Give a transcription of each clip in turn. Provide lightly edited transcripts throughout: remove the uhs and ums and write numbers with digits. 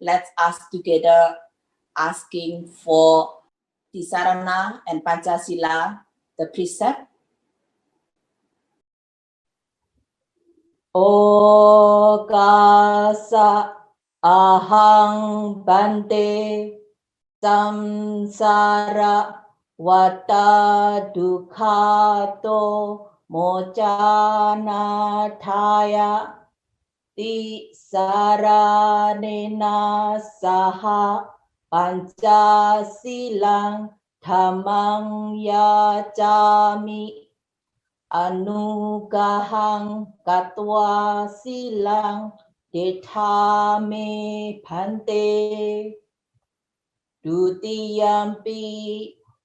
let's ask together, asking for Tisarana and Pancasila, the precept. Okasa ahang bante samsara wata dukhato mocana thaya tisaranena saha pancasilang dhammang yacami anugahang katwa silang detame bhante dutiyampi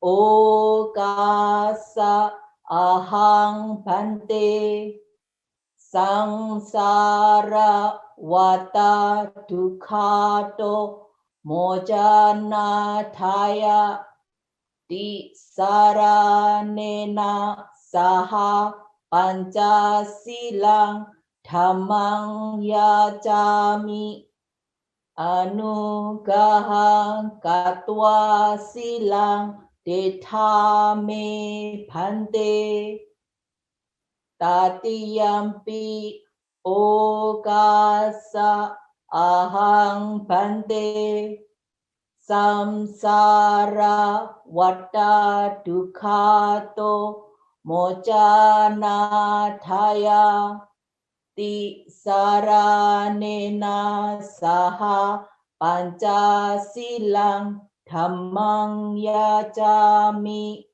okasa ahang bhante sangsara wata dukhato mojana thaya tisaranena saha pancasilang dhammang yacami anugahang katwa silang detame bhante tatiyampi okasa ahang bhante samsara wata dukhato mocana thaya tisaranena saha pancasilang dhammang yacami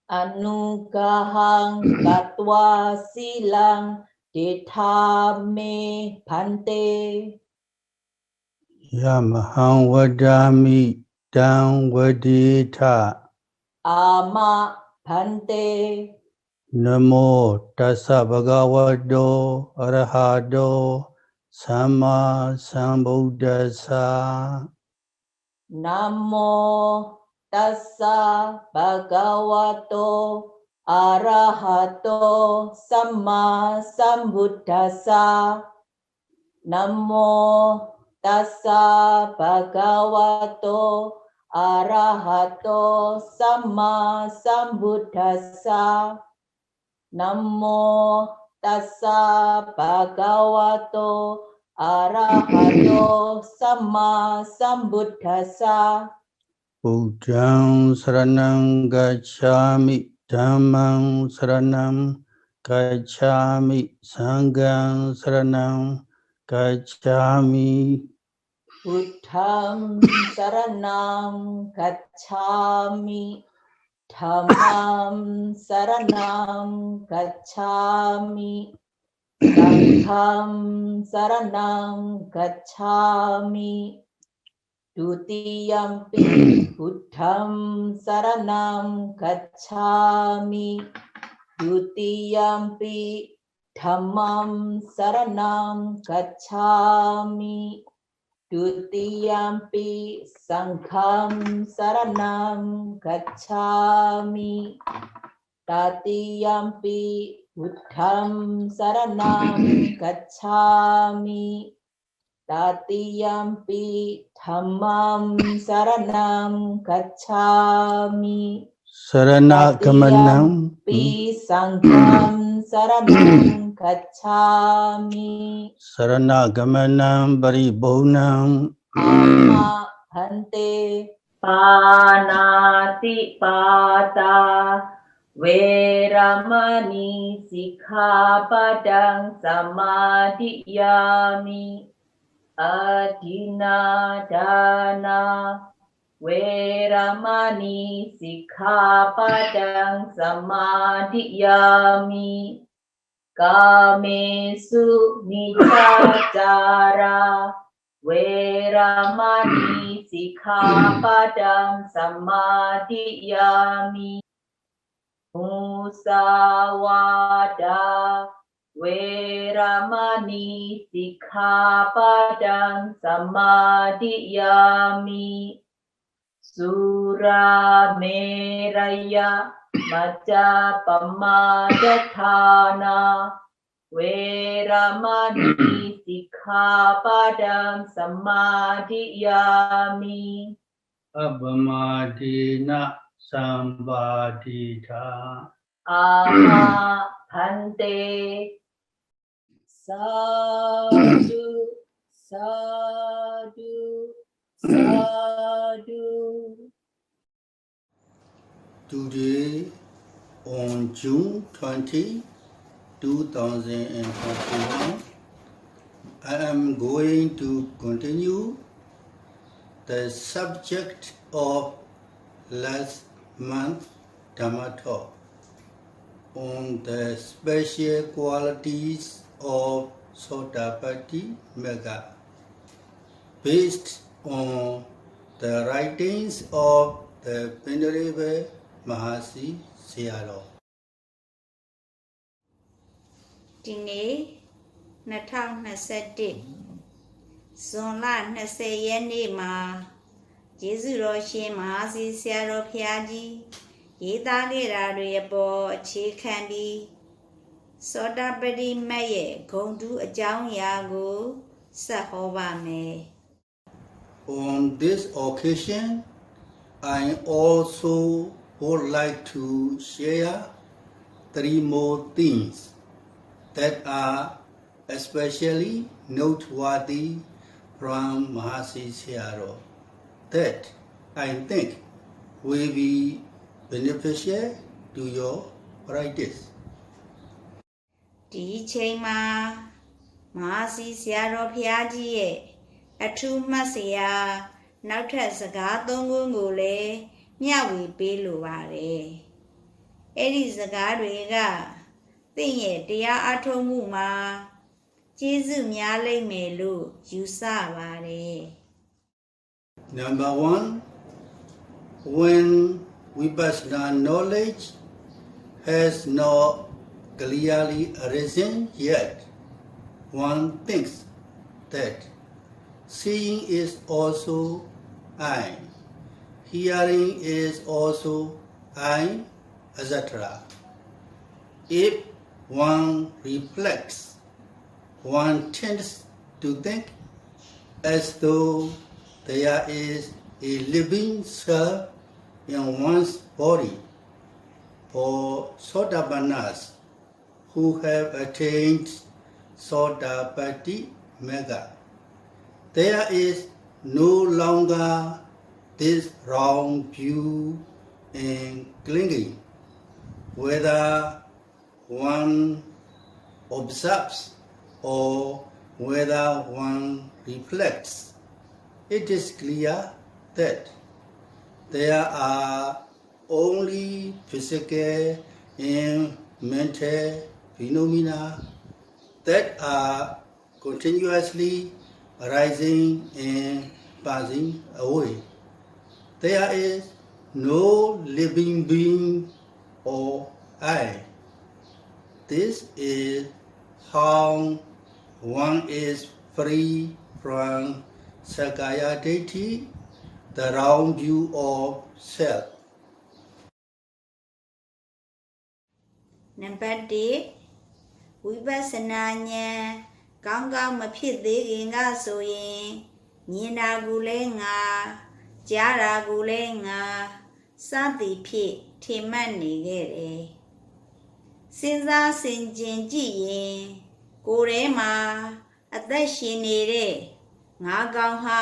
anugahang katwa silang detame bhante Yamahang wadami dang wadita ama bhante Namo tassa bhagavato arahato samma sambuddhassa Namo tassa bhagavato arahato samma sambuddhassa. Namo tassa bhagavato arahato samma sambuddhassa. Namo tassa bhagavato arahato samma sambuddhassa. Buddhaṃ saranam gacchāmi dhammam saranam gacchāmi sangham saranam gacchāmi Buddham saranam gacchami, dhammam saranam gacchami, sangham saranam gacchami, dutiyampi buddham saranam gacchami, dutiyampi dhammam saranam gacchami, dutiyampi sangham saranam gacchami, tatiyampi buddham saranam gacchami, tatiyampi dhammam saranam gacchami, sarana-gamanam tatiyampi sangham saranam gacchami, sarana-gamanam paribhunam amma bhante panati pata veramani sikkhapadang samadhiyami adina dana veramani sikkhapadang samadhiyami kamesu miccācara veramani sikkhapadang samadhiyami musawada veramani sikkhapadang samadhiyami surameraya majapamadatthana Veramani Sikkhapadam Samadhiyami. Abhamadina Sambadita. Aha Bhante. Sadhu, sadhu, sadhu. Today, on June 20, 2021, I am going to continue the subject of last month Dhamma talk on the special qualities of Sotapatti Magga, based on the writings of the Venerable Mahasi Sayadaw. ဒီနေ့2021ဇွန်လ20ရက်နေ့မှာယေရှုတော်ရှင်မဟာစီဆရာတော်ဘုရားကြီးရေးသားခဲ့တာတွေအပေါ်အခြေခံပြီးသောတာပတိမတ်ရဲ့ဂုဏ်ထူးအကြောင်းအရာကိုဆက်ဟောပါမယ် On this occasion, I also would like to share three more things that are especially noteworthy from Mahasi Sayadaw that I think will be beneficial to your practice. ဒီချိန်မှာမဟာစီဆရာတော်ဘုရားကြီးရဲ့အထူးမှတ်စရာနောက်ထပ်စကားသုံးခုကိုလည်းမျှဝေပေးလိုပါတယ်အဲ့ဒီစကားတွေကသင်ရဲ့တရားအထုတ်မှုမှာကျေးဇူးများလိမ့်မယ်လို့ယူဆပါတယ် Number one, when Vipassana knowledge has not clearly arisen yet, one thinks that seeing is also I, hearing is also I, etc. If one reflects, one tends to think as though there is a living self in one's body. For Sotapannas who have attained Sotapatti Magga, there is no longer this wrong view and clinging, whether one observes or whether one reflects. It is clear that there are only physical and mental phenomena that are continuously arising and passing away. There is no living being or I. This is how one is free from Sakaya Deity, the wrong view of self. နံပါတ်1ဝိပဿနာဉာဏ်ကောင်းကောင်းမဖြစ်သေးခင်ကဆိုရင်မြင်တာကိုလည်းငါကြားတာကိုလည်းငါစသည်ဖြင့်ထင်မှတ်နေခဲ့တယ်စဉ်းစားဆင်ခြင်ကြည့်ရင်ကိုယ်ထဲမှာအသက်ရှင်နေတဲ့ငါကောင်ဟာ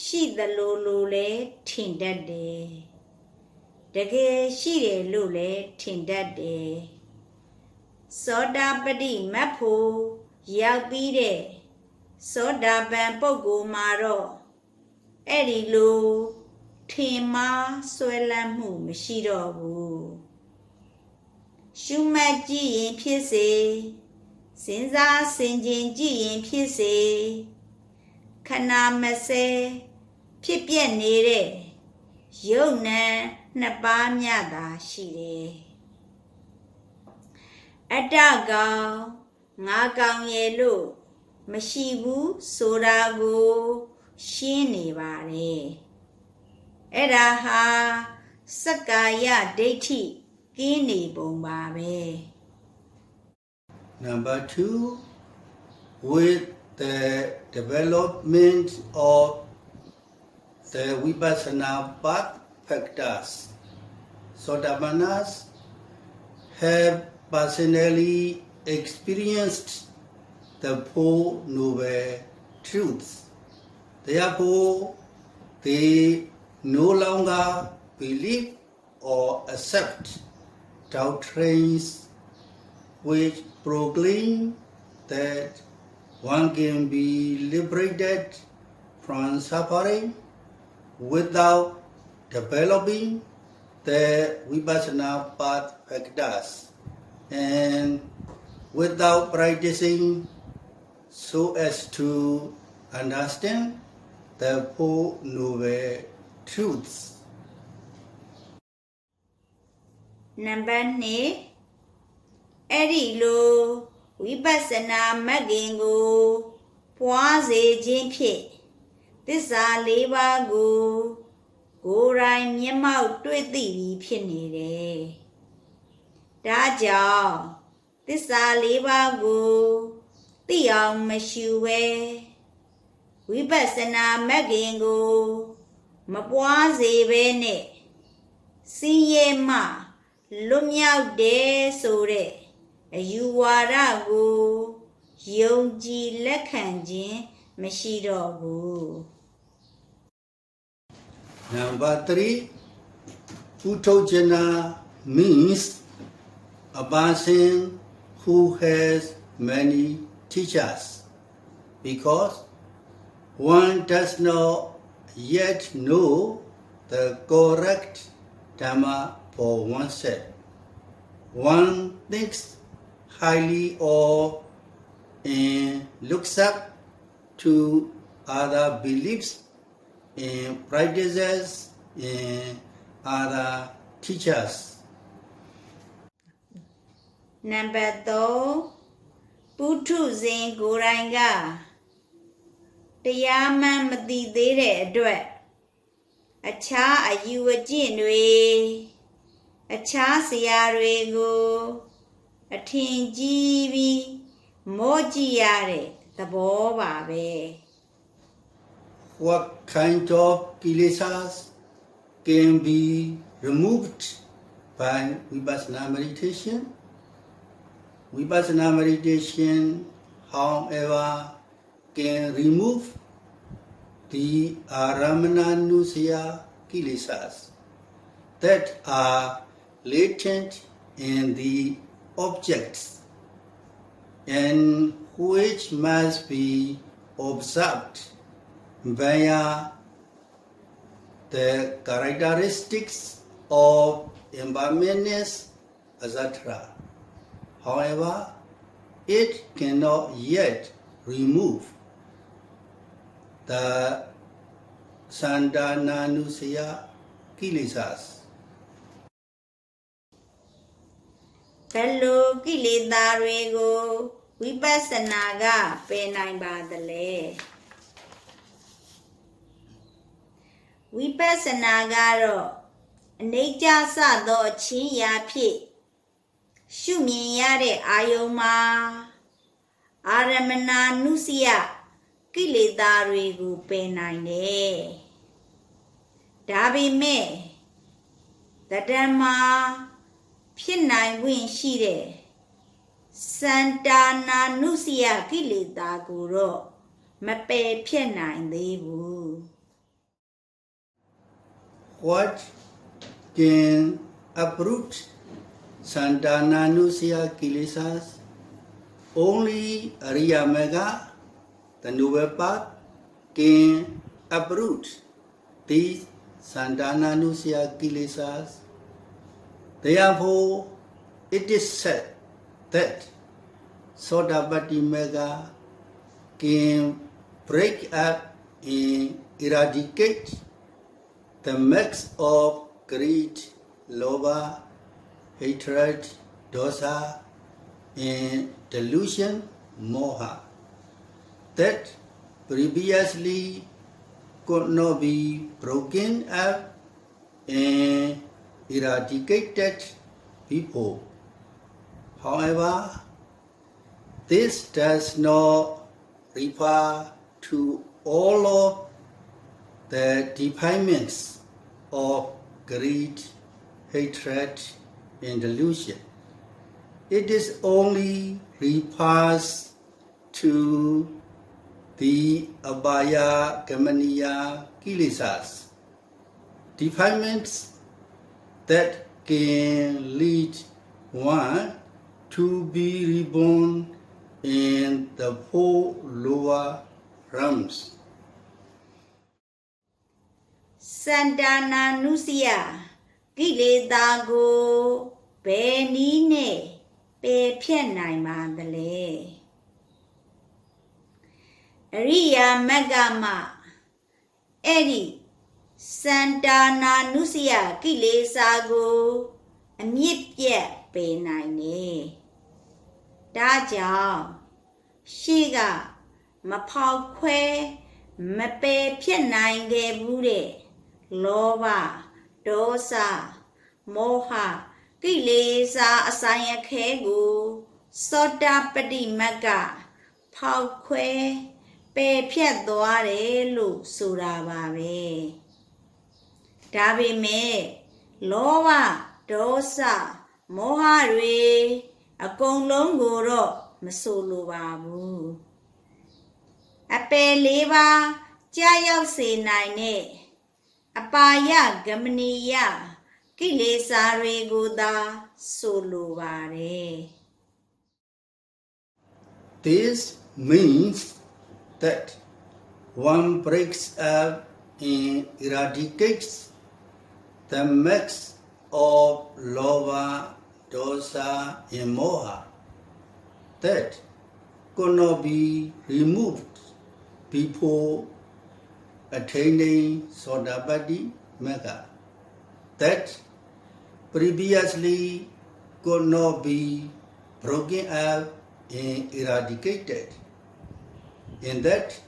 ရှိသလိုလိုလည်းထင်တတ်တယ်တကယ်ရှိတယ်လို့လည်းထင်တတ်တယ်သောတာပတိမတ်ဖို့ရောက်ပြီးတဲ့သောတာပန်ပုဂ္ဂိုလ်မှာတော့အဲ့ဒီလိုထင်မှားဆွဲလန်းမှုမရှိတော့ဘူးရှုမှတ်ကြည့်ရင်ဖြစ်စေစဉ်းစားဆင်ခြင်ကြည့်ရင်ဖြစ်စေခဏမစဲဖြစ်ပြနေတဲ့ယုံနံနှစ်ပါးမြတာရှိတယ်အတ္တကောင်ငါကောင်ရဲ့လို့မရှိဘူးဆိုတာကိုရှင်းနေပါတယ်အဲ့ဒါဟာစက္ကာယဒိဋ္ဌိကင်းနေပုံပါပဲ Number 2, with the development of the Vipassana path factors, Sotapannas have personally experienced the Four Noble Truths. Therefore, they no longer believe or accept doctrines which proclaim that one can be liberated from suffering without developing the Vipassana path factors and without practicing so as to understand the Four Noble Truths. Number 2 အဲ့ဒီလိုဝိပဿနာမဂ်ခင်ကိုပွားစေခြင်းဖြင့်သစ္စာ၄ပါးကိုကိုယ်တိုင်မျက်မှောက်တွေ့သိပြီးဖြစ်နေတယ်။ဒါကြောင့်သစ္စာ၄ပါးကိုသိအောင်မရှုဘဲဝိပဿနာမဂ်ခင်ကိုမပွားစေဘဲနဲ့စင်းရဲမှလွတ်မြောက်တယ်ဆိုတဲ့အယူဝါဒကိုယုံကြည်လက်ခံခြင်းမရှိတော့ဘူး Number 3, Puthojana means a person who has many teachers, because one does not yet know the correct Dhamma for oneself. One thinks highly of and looks up to other beliefs and practices and other teachers. Number 3 ပုထုဇဉ်ကိုယ်တိုင်ကတရားမှန်မသိသေးတဲ့အတွက်အခြားအယူအကျင့်တွေအခြားဆရာတွေကိုအထင်ကြီးပြီးမောကြည့်ရတဲ့သဘောပါပဲ What kind of kilesas can be removed by Vipassana meditation? Vipassana meditation, however, can remove the Aramananusaya kilesas that are latent in the objects and which must be observed via the characteristics of impermanence, etc. However, it cannot yet remove the Sandananusaya kilesas. ဘယ်လိုကိလေသာတွေကိုဝိပဿနာကပယ်နိုင်ပါသလဲဝိပဿနာကတော့အနိစ္စစသောအချင်းရာဖြင့်ရှုမြင်ရတဲ့အာယုံမှာအာရမဏနုစယကိလေသာတွေကိုပယ်နိုင်တယ်ဒါပေမဲ့တတ္တမဖြစ်နိုင်ဝင်ရှိတဲ့စန္တာနာနုစယကိလေသာကိုတော့မပယ်ဖြစ်နိုင်သေးဘူး What can uproot Sandananusaya kilesas? Only Ariya Magga, the noble path, can uproot these Sandananusaya kilesas. Therefore, it is said that Sotapatti Magga can break up and eradicate the mix of greed, lobha, hatred, dosa, and delusion, moha, that previously could not be broken up and eradicated before. However, This does not refer to all of the defilements of greed, hatred, and delusion. It is only refers to the abaya gamaniya kilesas, defilements that can lead one to be reborn in the four lower realms. Sandana nusia kileda go benine pe phiat nai ma dale. Ariya Magga ma edi Sandana nusia kilesa go amyit pyat pe nai ne. Da jaung shi ga ma phao khwe ma pe phiat nai ke bu de Loba, dosa, moha, kilesa asaya khegu, Sotapatti Magga, phao khwe, pe phiat twa de loဆိုတာပါပဲ။ဒါပေမဲ့လောဘဒေါသမောဟတွေအကုန်လုံးကိုတော့မဆိုလိုပါဘူး။အပယ်လေးပါးကြာရောက်စေနိုင်တဲ့ Apaya gamaniya kilesa regoda solo vare. This means that one breaks up and eradicates the mix of lova, dosa, and moha that could not be removed before attaining Sotapatti Magga, that previously could not be broken up and eradicated, and that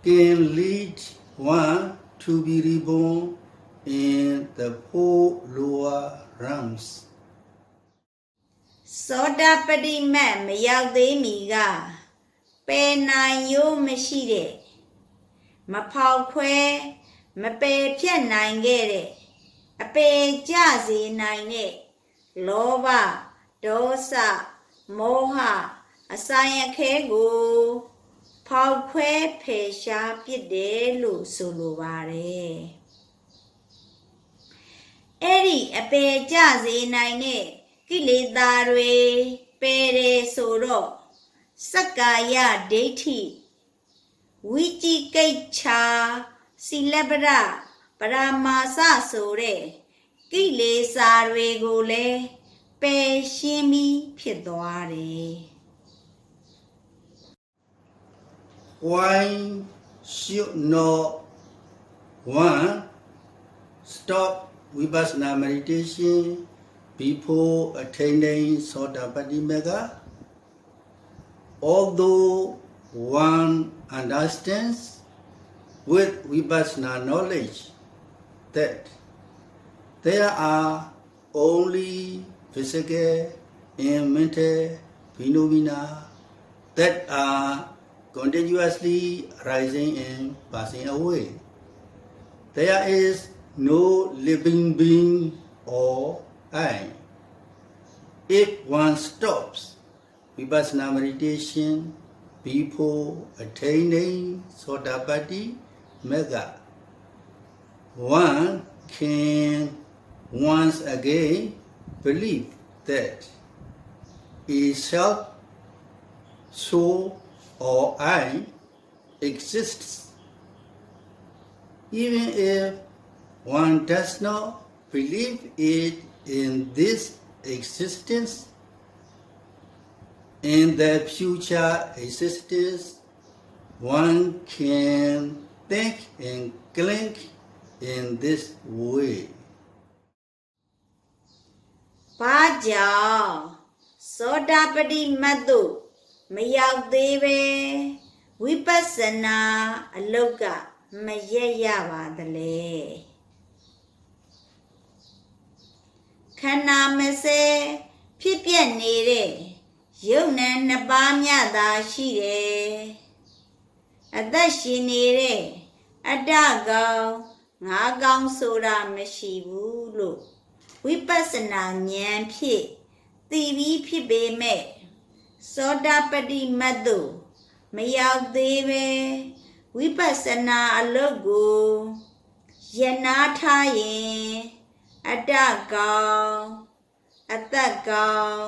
can lead one to be reborn in the four lower realms. Sotapatti Magga မရောက်သေးမီကပယ်နိုင်ရိုးမရှိတဲ့မဖောက်ခွဲမပယ်ဖြတ်နိုင်ခဲ့တဲ့အပယ်ကျစေနိုင်တဲ့လောဘဒေါသမောဟအဆိုင်အခဲကိုဖောက်ခွဲဖယ်ရှားပစ်တယ်လို့ဆိုလိုပါတယ်။အဲ့ဒီအပယ်ကျစေနိုင်တဲ့ကိလေသာတွေပယ်တယ်ဆိုတော့စက္ကာယဒိဋ္ဌိဝိจิကိច្ឆာစီလပရပရမာစဆိုတဲ့ကိလေသာတွေကိုလည်းပယ်ရှင်းပြီးဖြစ်သွားတယ် Why should not one stop vipassana meditation before attaining Sotapatti Magga? Although one understands with vipassana knowledge that there are only physical and mental phenomena that are continuously arising and passing away. There is no living being or I. If one stops vipassana meditation before attaining Sotapatti Magga, one can once again believe that a self, soul, or I exists. Even if one does not believe it in this existence, in the future existence, one can think and cling in this way. ဘာကြောင့်သောတာပတိမတ်သို့မရောက်သေးပဲဝိပဿနာအလုတ်ကမရက်ရပါသလဲခန္ဓာမစဲဖြစ်ပြက်နေတဲ့ယ ရုပ်နဲ့နှစ်ပါးမြတ်သာရှိတယ်အသက်ရှင်နေတဲ့အတ္တကောင်ငါးကောင်ဆိုတာမရှိဘူးလို့ဝိပဿနာဉာဏ်ဖြင့်သိပြီးဖြစ်ပေမဲ့သောတာပတ္တိမတ်သို့မရောက်သေးပဲဝိပဿနာအလုပ်ကိုယနာထားရင်အတ္တကောင်အသက်ကောင်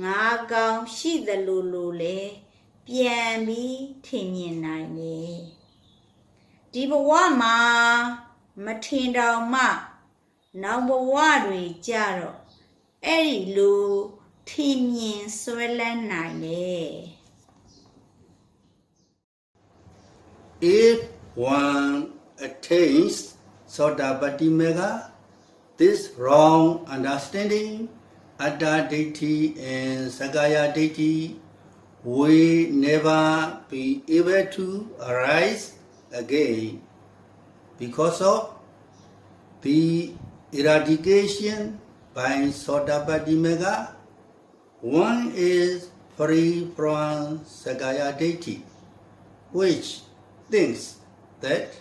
ငါးကောင်ရှိသလိုလိုလေပြန်ပြီးထင်မြင်နိုင်တယ်ဒီဘဝမှာမထင်တောင်မှနောက်ဘဝတွေကြတော့အဲ့ဒီလိုထင်မြင်ဆွဲလန်းနိုင်တယ် If one attains Sotapatti Magga, this wrong understanding, Atta Ditti and Sagaya Ditti, will never be able to arise again because of the eradication by Sotapatti Magga. One is free from Sagaya Ditti, which thinks that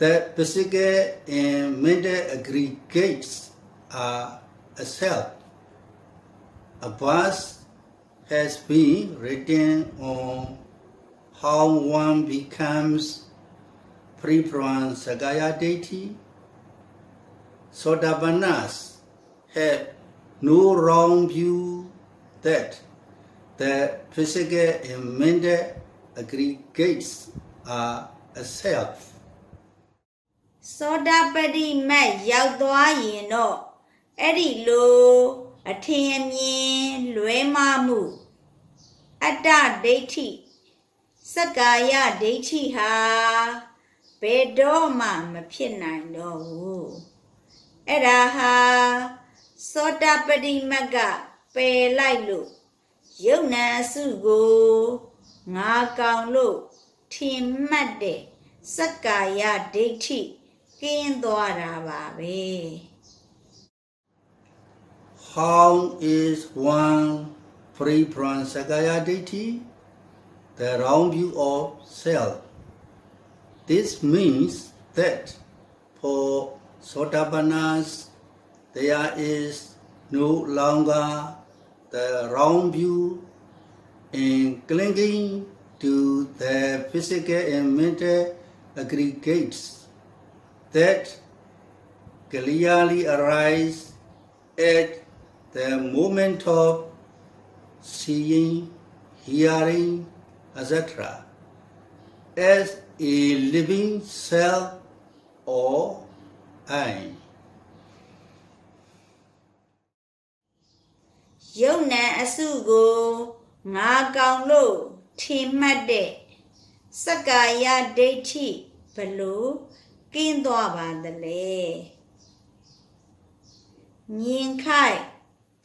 the physical and mental aggregates are a self. A verse has been written on how one becomes free from Sagaya Ditti. Sotapannas have no wrong view that the physical and mental aggregates are a self. သောတာပတ္တိမတ်ရောက်သွားရင်တော့အဲ့ဒီလိုအထင်အမြင်လွဲမှားမှုအတ္တဒိဋ္ဌိစက္ကာယဒိဋ္ဌိဟာဘယ်တော့မှမဖြစ်နိုင်တော့ဘူးအဲ့ဒါဟာသောတာပတ္တိမတ်ကပယ်လိုက်လို့ယုံနာစုကိုငါကောင်လို့ထင်မှတ်တဲ့စက္ကာယဒိဋ္ဌိကင်းသွားတာပါပဲ How is one free from Sagaya Ditti? The wrong view of self. This means that for Sotapannas there is no longer the wrong view in clinging to the physical and mental aggregates that clearly arise at the moment of seeing, hearing, etc. as a living self or I. ယုံနာအစုကိုငါကောင်လို့ထင်မှတ်တဲ့စက္ကာယဒိဋ္ဌိဘလို့ကင်းသွားပါသလဲမြင်ခိုက်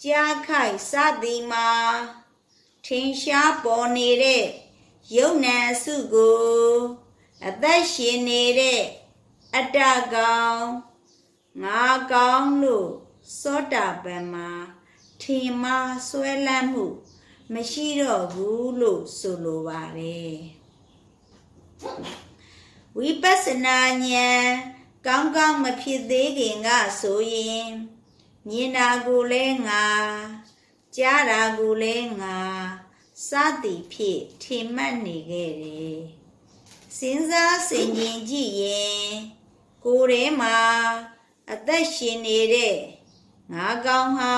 ကြားခိုက်စသည်မှာထင်ရှားပေါ်နေတဲ့ယုံနာအစုကိုအသက်ရှင်နေတဲ့အတ္တကောင်ငါကောင်လို့သောတာပန်မှာထင်မှားဆွဲလန်းမှုမရှိတော့ဘူးလို့ဆိုလိုပါတယ်ဝိပဿနာဉာဏ်ကောင်းကောင်းမဖြစ်သေးခင်ကဆိုရင်မြင်တာကိုလည်းငါကြားတာကိုလည်းငါစသည်ဖြင့်ထင်မှတ်နေခဲ့တယ်စဉ်းစားဆင်ခြင်ကြည့်ရင်ကိုယ်ထဲမှာအသက်ရှင်နေတဲ့ငါကောင်ဟာ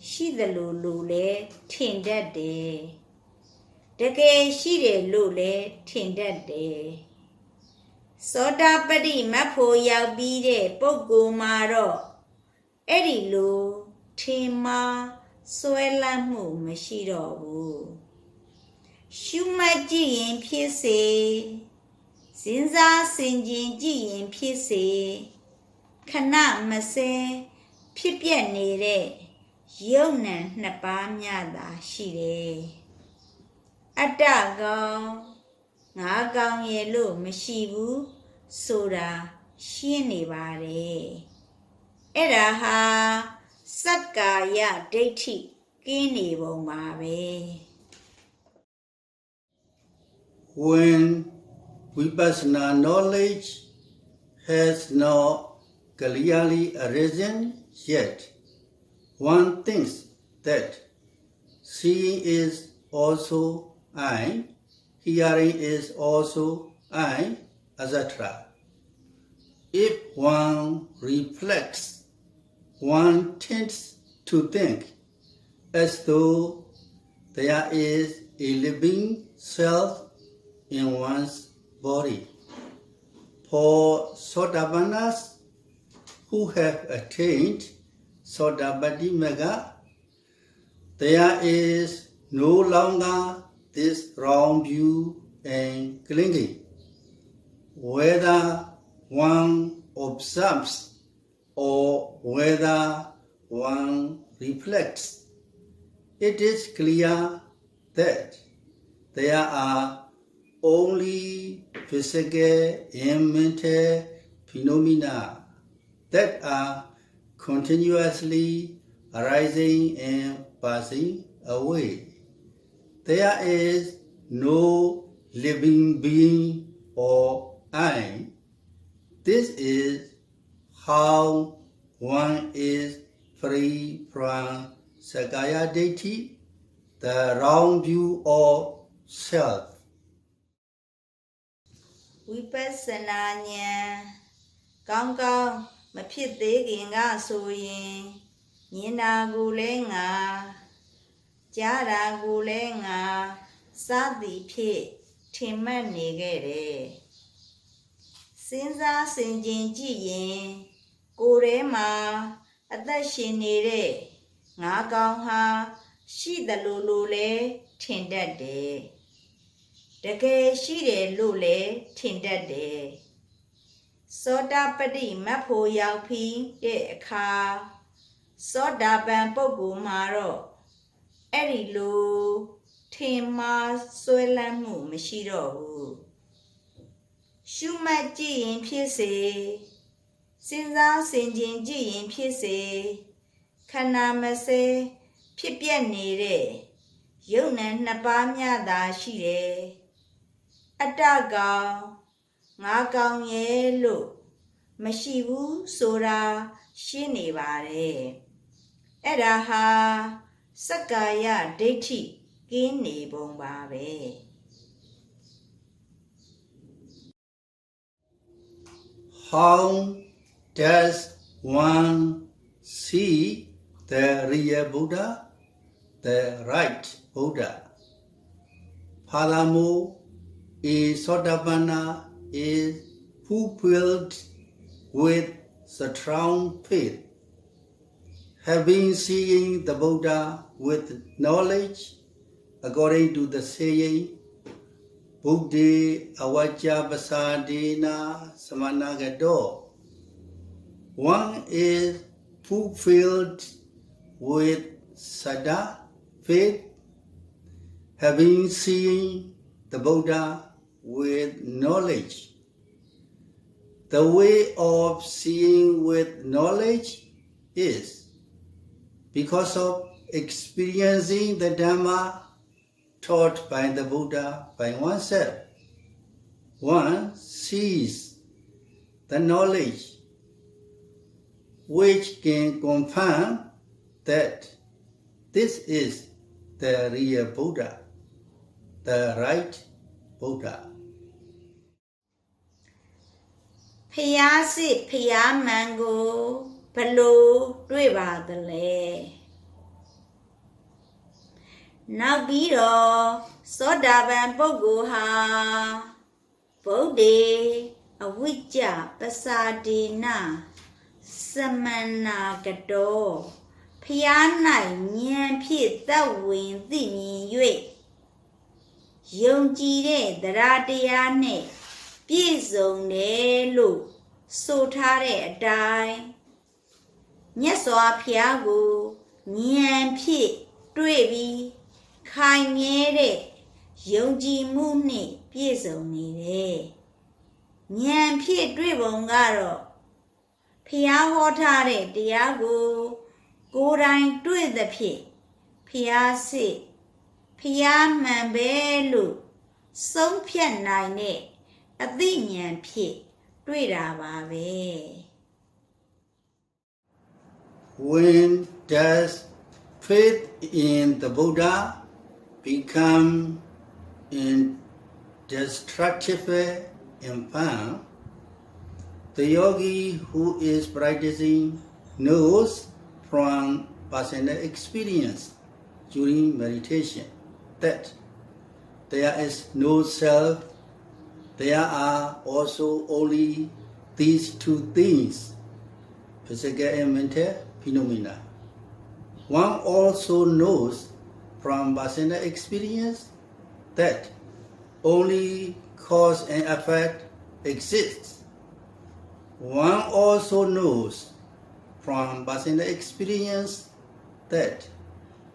ရှိသလိုလိုလဲထင်တတ်တယ်တကယ်ရှိတယ်လို့လဲထင်တတ်တယ်သောတာပတ္တိမတ်ဖို့ရောက်ပြီးတဲ့ပုဂ္ဂိုလ်မှာတော့အဲ့ဒီလိုထင်မှားဆွဲလန်းမှုမရှိတော့ဘူးရှုမှတ်ကြည့်ရင်ဖြစ်စေစဉ်းစားဆင်ခြင်ကြည့်ရင်ဖြစ်စေခဏမစဲဖြစ်ပြနေတဲ့ယုံနံနှစ်ပါးများသာရှိတယ်အတ္တကောင်ငါကောင်ရဲ့လို့မရှိဘူးဆိုတာရှင်းနေပါတယ်အဲ့ဒါဟာစက္ကာယဒိဋ္ဌိ ကင်းနေပုံပါပဲ When Vipassana knowledge has not clearly arisen yet, one thinks that seeing is also I, hearing is also I, etc. If one reflects, one tends to think as though there is a living self in one's body. For Sotapannas who have attained Sotapatti Magga, there is no longer this wrong view and clinging. Whether one observes or whether one reflects, it is clear that there are only physical and mental phenomena that are continuously arising and passing away. There is no living being or I. This is how one is free from Sakaya Deity, the wrong view of self. ဝိပဿနာဉာဏ်ကောင်းကောင်းမဖြစ်သေးခင်ကဆိုရင်မြင်တာကိုလည်းငါကြားတာကိုလည်းငါစသည်ဖြင့်ထင်မှတ်နေခဲ့တယ်စဉ်းစားဆင်ခြင်ကြည့်ရင်ကိုယ်ထဲမှာအသက်ရှင်နေတဲ့ငါကောင်ဟာရှိတယ်လို့လည်းထင်တတ်တယ်တကယ်ရှိတယ်လို့လည်းထင်တတ်တယ်သောတာပတိမတ်ဖို့ရောက်ပြီးတဲ့အခါသောတာပန်ပုဂ္ဂိုလ်မှာတော့အဲ့ဒီလိုထင်မှားဆွဲလန်းမှုမရှိတော့ဘူးရှုမှတ်ကြည့်ရင်ဖြစ်စေစဉ်းစားဆင်ခြင်ကြည့်ရင်ဖြစ်စေခန္ဓာမစဲဖြစ်ပြနေတဲ့ယုံနဲ့နှစ်ပါးများသာရှိတယ်အတ္တကောင်ငါကောင်ရဲ့လို့မရှိဘူးဆိုတာရှင်းနေပါတယ်အဲ့ဒါဟာစက္ကာယဒိဋ္ဌိကင်းနေပုံပါပဲ How does one see the real Buddha, the right Buddha? Furthermore, a Sotapanna is fulfilled with strong faith. Having seen the Buddha with knowledge, according to the saying, Buddhi avajja pasadena samanagado, one is fulfilled with sada, faith, having seen the Buddha with knowledge. The way of seeing with knowledge is because of experiencing the Dhamma taught by the Buddha by oneself. One sees the knowledge which can confirm that this is the real Buddha, the right Buddha. ဖယားစစ်ဖယားမှန်ကိုဘလို့တွေ့ပါသလဲနောက်ပြီးတော့သောတာပန်ပုဂ္ဂိုလ်ဟာဗုဒ္ဓေအဝိจ္ဇပစာဒေနသမဏကတောဖယား၌ဉာဏ်ဖြင့်သက်ဝင်သိမြင်၍ယုံကြည်တဲ့တရားတရားနဲ့ပြည့်စုံတယ်လို့ဆိုထားတဲ့အတိုင်းမြတ်စွာဘုရားကိုဉာဏ်ဖြင့်တွေ့ပြီးခိုင်မြဲတဲ့ယုံကြည်မှုနဲ့ပြည့်စုံနေတယ်ဉာဏ်ဖြင့်တွေ့ပုံကတော့ဘုရားဟောထားတဲ့တရားကိုကိုယ်တိုင်တွေ့သဖြင့်ဘ Phaya se, Phaya mambelu, song pian nine, a dinyan pit, Drida babe. When does faith in the Buddha become indestructible and firm? The yogi who is practicing knows from personal experience during meditation that there is no self. There are also only these two things, physical and mental phenomena. One also knows from personal experience that only cause and effect exists. One also knows from personal experience that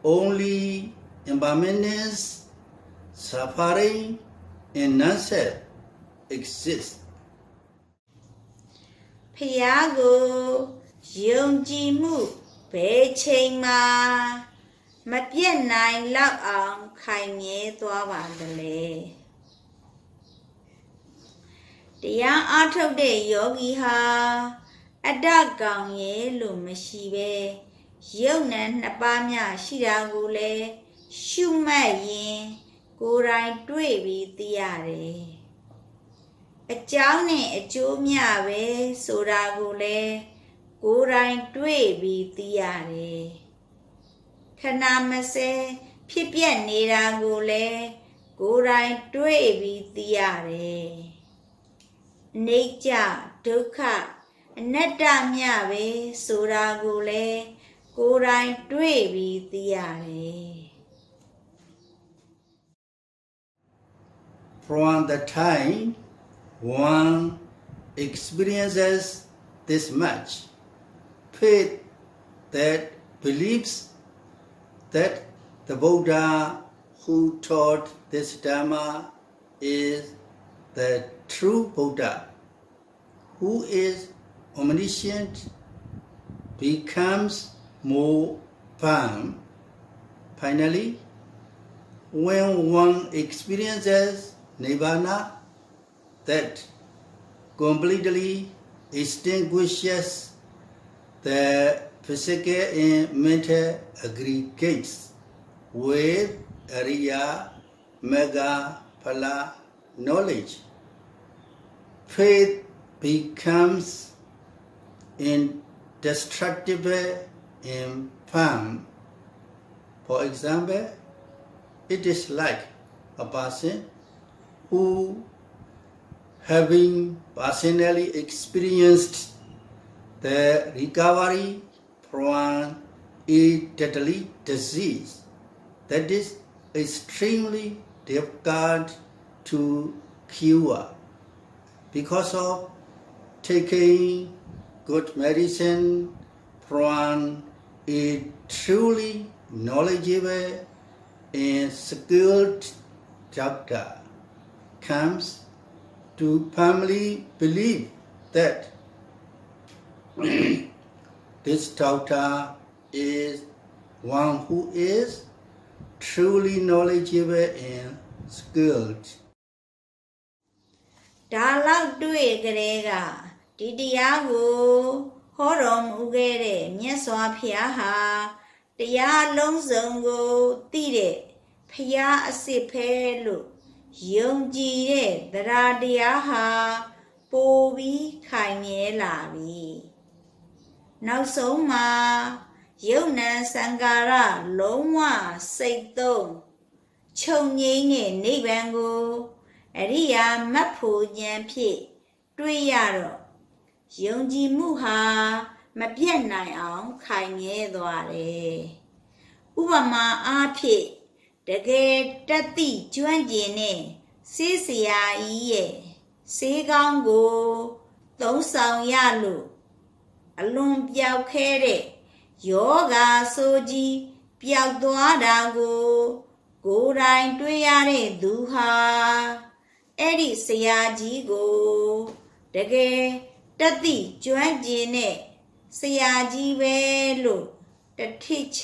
only impermanence, suffering, and non-self exist. Phaya go, yung ji mu, be chain ma, ma pian nine love ang kai nye tua vandale.တရားအားထုတ်တဲ့ယောဂီဟာအတ္တကောင်ရဲ့လို့မရှိပဲယုံနဲ့နှစ်ပါးများရှိတာကိုလည်းရှုမှတ်ရင်ကိုယ်တိုင်တွေ့ပြီးသိရတယ်။အကြောင်းနဲ့အကျိုးများပဲဆိုတာကိုလည်းကိုယ်တိုင်တွေ့ပြီးသိရတယ်။ခဏမစဲဖြစ်ပြနေတာကိုလည်းကိုယ်တိုင်တွေ့ပြီးသိရတယ်။ နေကြဒုက္ခအနတ္တမြပဲဆိုတာကိုလည်းကိုယ်တိုင်တွေ့ပြီးသိရတယ် From the time one experiences this much faith that believes that the Buddha who taught this Dhamma is the true Buddha, who is omniscient, becomes more firm. Finally, when one experiences Nibbana that completely extinguishes the physical and mental aggregates with Ariya Magga Phala knowledge, faith becomes indestructible and firm. For example, it is like a person who, having personally experienced the recovery from a deadly disease that is extremely difficult to cure, because of taking good medicine from a truly knowledgeable and skilled doctor, comes to firmly believe that this doctor is one who is truly knowledgeable and skilled. ဒါလောက်တွေ့ကြတဲ့ကဒီတရားကိုဟောတော်မူခဲ့တဲ့မြတ်စွာဘုရားဟာတရားလုံးစုံကိုသိတဲ့ဘုရားအစစ်ဖဲလို့ယုံကြည်တဲ့တရားတရားဟာပိုပြီးခိုင်မြဲလာပြီနောက်ဆုံးမှာယုံနံစံဃာရလုံးဝစိတ်သုံးချုပ်ငြိမ်းတဲ့နိဗ္ဗာန်ကိုအရိယာမတ်ဖို့ဉာဏ်ဖြင့်တွေ့ရတော့ယုံကြည်မှုဟာမပြတ်နိုင်အောင်ခိုင်မြဲသွားတယ်ဥပမာအားဖြင့်တကယ်တသိကျွမ်းကျင်တဲ့ဆေးဆရာကြီးရဲ့ဆေးကောင်းကိုသုံးဆောင်ရလို့အလွန်ပြောက်ခဲတဲ့ယောဂါဆိုကြီးပျောက်သွားတာကိုကိုယ်တိုင်တွေ့ရတဲ့သူဟာအဲ့ဒီဆရာကြီးကိုတကယ်တသိကျွမ်းကျင်တဲ့ဆရာကြီးပဲလို့တထိချ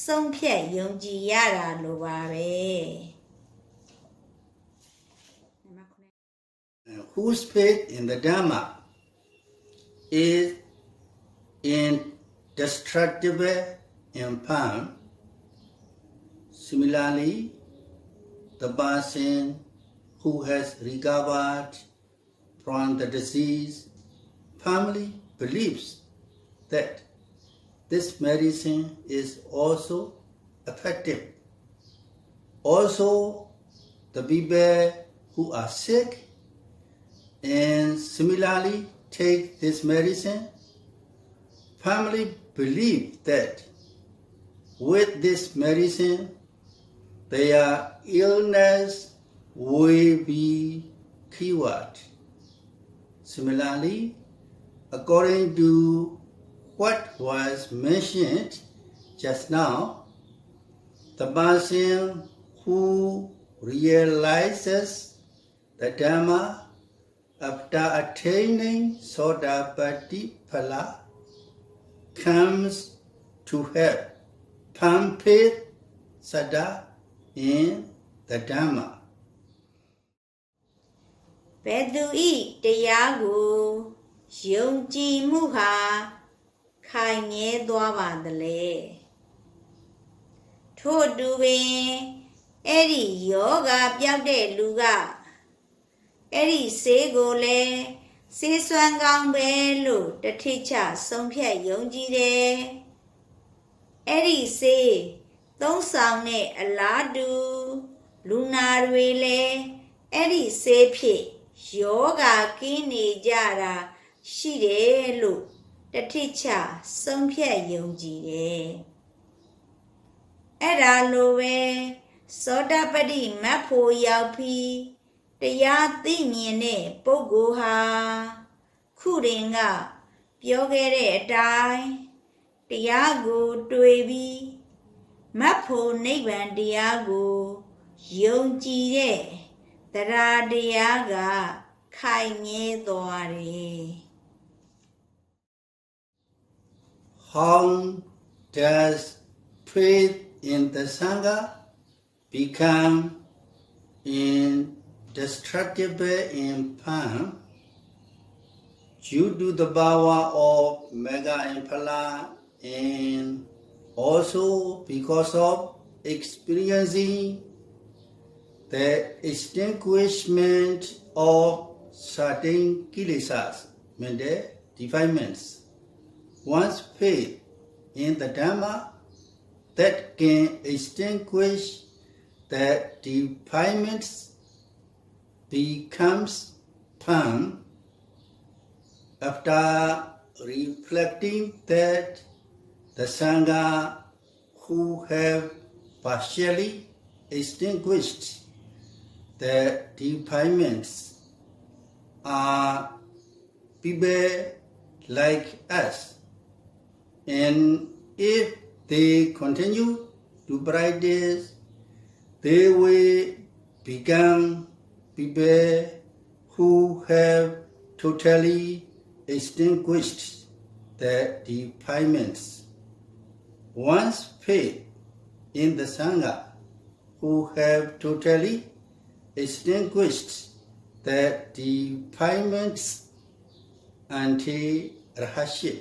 ဆုံးဖြတ်ယုံကြည်ရတာလိုပါပဲ Whose faith in the Dhamma is indestructible and firm. Similarly, the person who has recovered from the disease firmly believes that this medicine is also effective. Also, the people who are sick and similarly take this medicine firmly believe that with this medicine their illness will be cured. Similarly, according to what was mentioned just now, the person who realizes the Dhamma after attaining Sotapatti Phala comes to have firm faith sada in the Dhamma. ဘယ်သူဤတရားကိုယုံကြည်မှုဟာခိုင်မြဲသွားပါသလဲထို့တူပင်အဲ့ဒီယောဂပြောက်တဲ့လူကအဲ့ဒီဆေးကိုလည်းဆေးစွမ်းကောင်းပဲလို့တထိချဆုံးဖြတ်ယုံကြည်တယ်အဲ့ဒီဆေးသုံးဆောင်တဲ့အလားတူလူနာတွေလည်းအဲ့ဒီဆေးဖြစ်ယောဂကင်းနေကြတာရှိတယ်လို့တထိချဆုံးဖြတ်ယုံကြည်တယ်အဲ့ဒါလိုပဲသောတာပတ္တိမတ်ဖို့ရောက်ပြီးတရားသိမြင်တဲ့ပုဂ္ဂိုလ်ဟာခုတင်ကပြောခဲ့တဲ့အတိုင်းတရားကိုတွေ့ပြီးမတ်ဖို့နိဗ္ဗာန်တရားကိုယုံကြည်တဲ့တရားတရားကခိုင်မြဲသွားတယ် How does faith in the Sangha become indestructible and firm due to the bawah of Magga and Phala, and also because of experiencing the extinguishment of certain kilesas, meaning defilements? One's faith in the Dhamma that can extinguish the defilements becomes firm after reflecting that the Sangha who have partially extinguished the defilements are people like us, and if they continue to practice, they will become people who have totally extinguished the defilements. One's faith in the Sangha who have totally extinguished the defilements anti-rahashya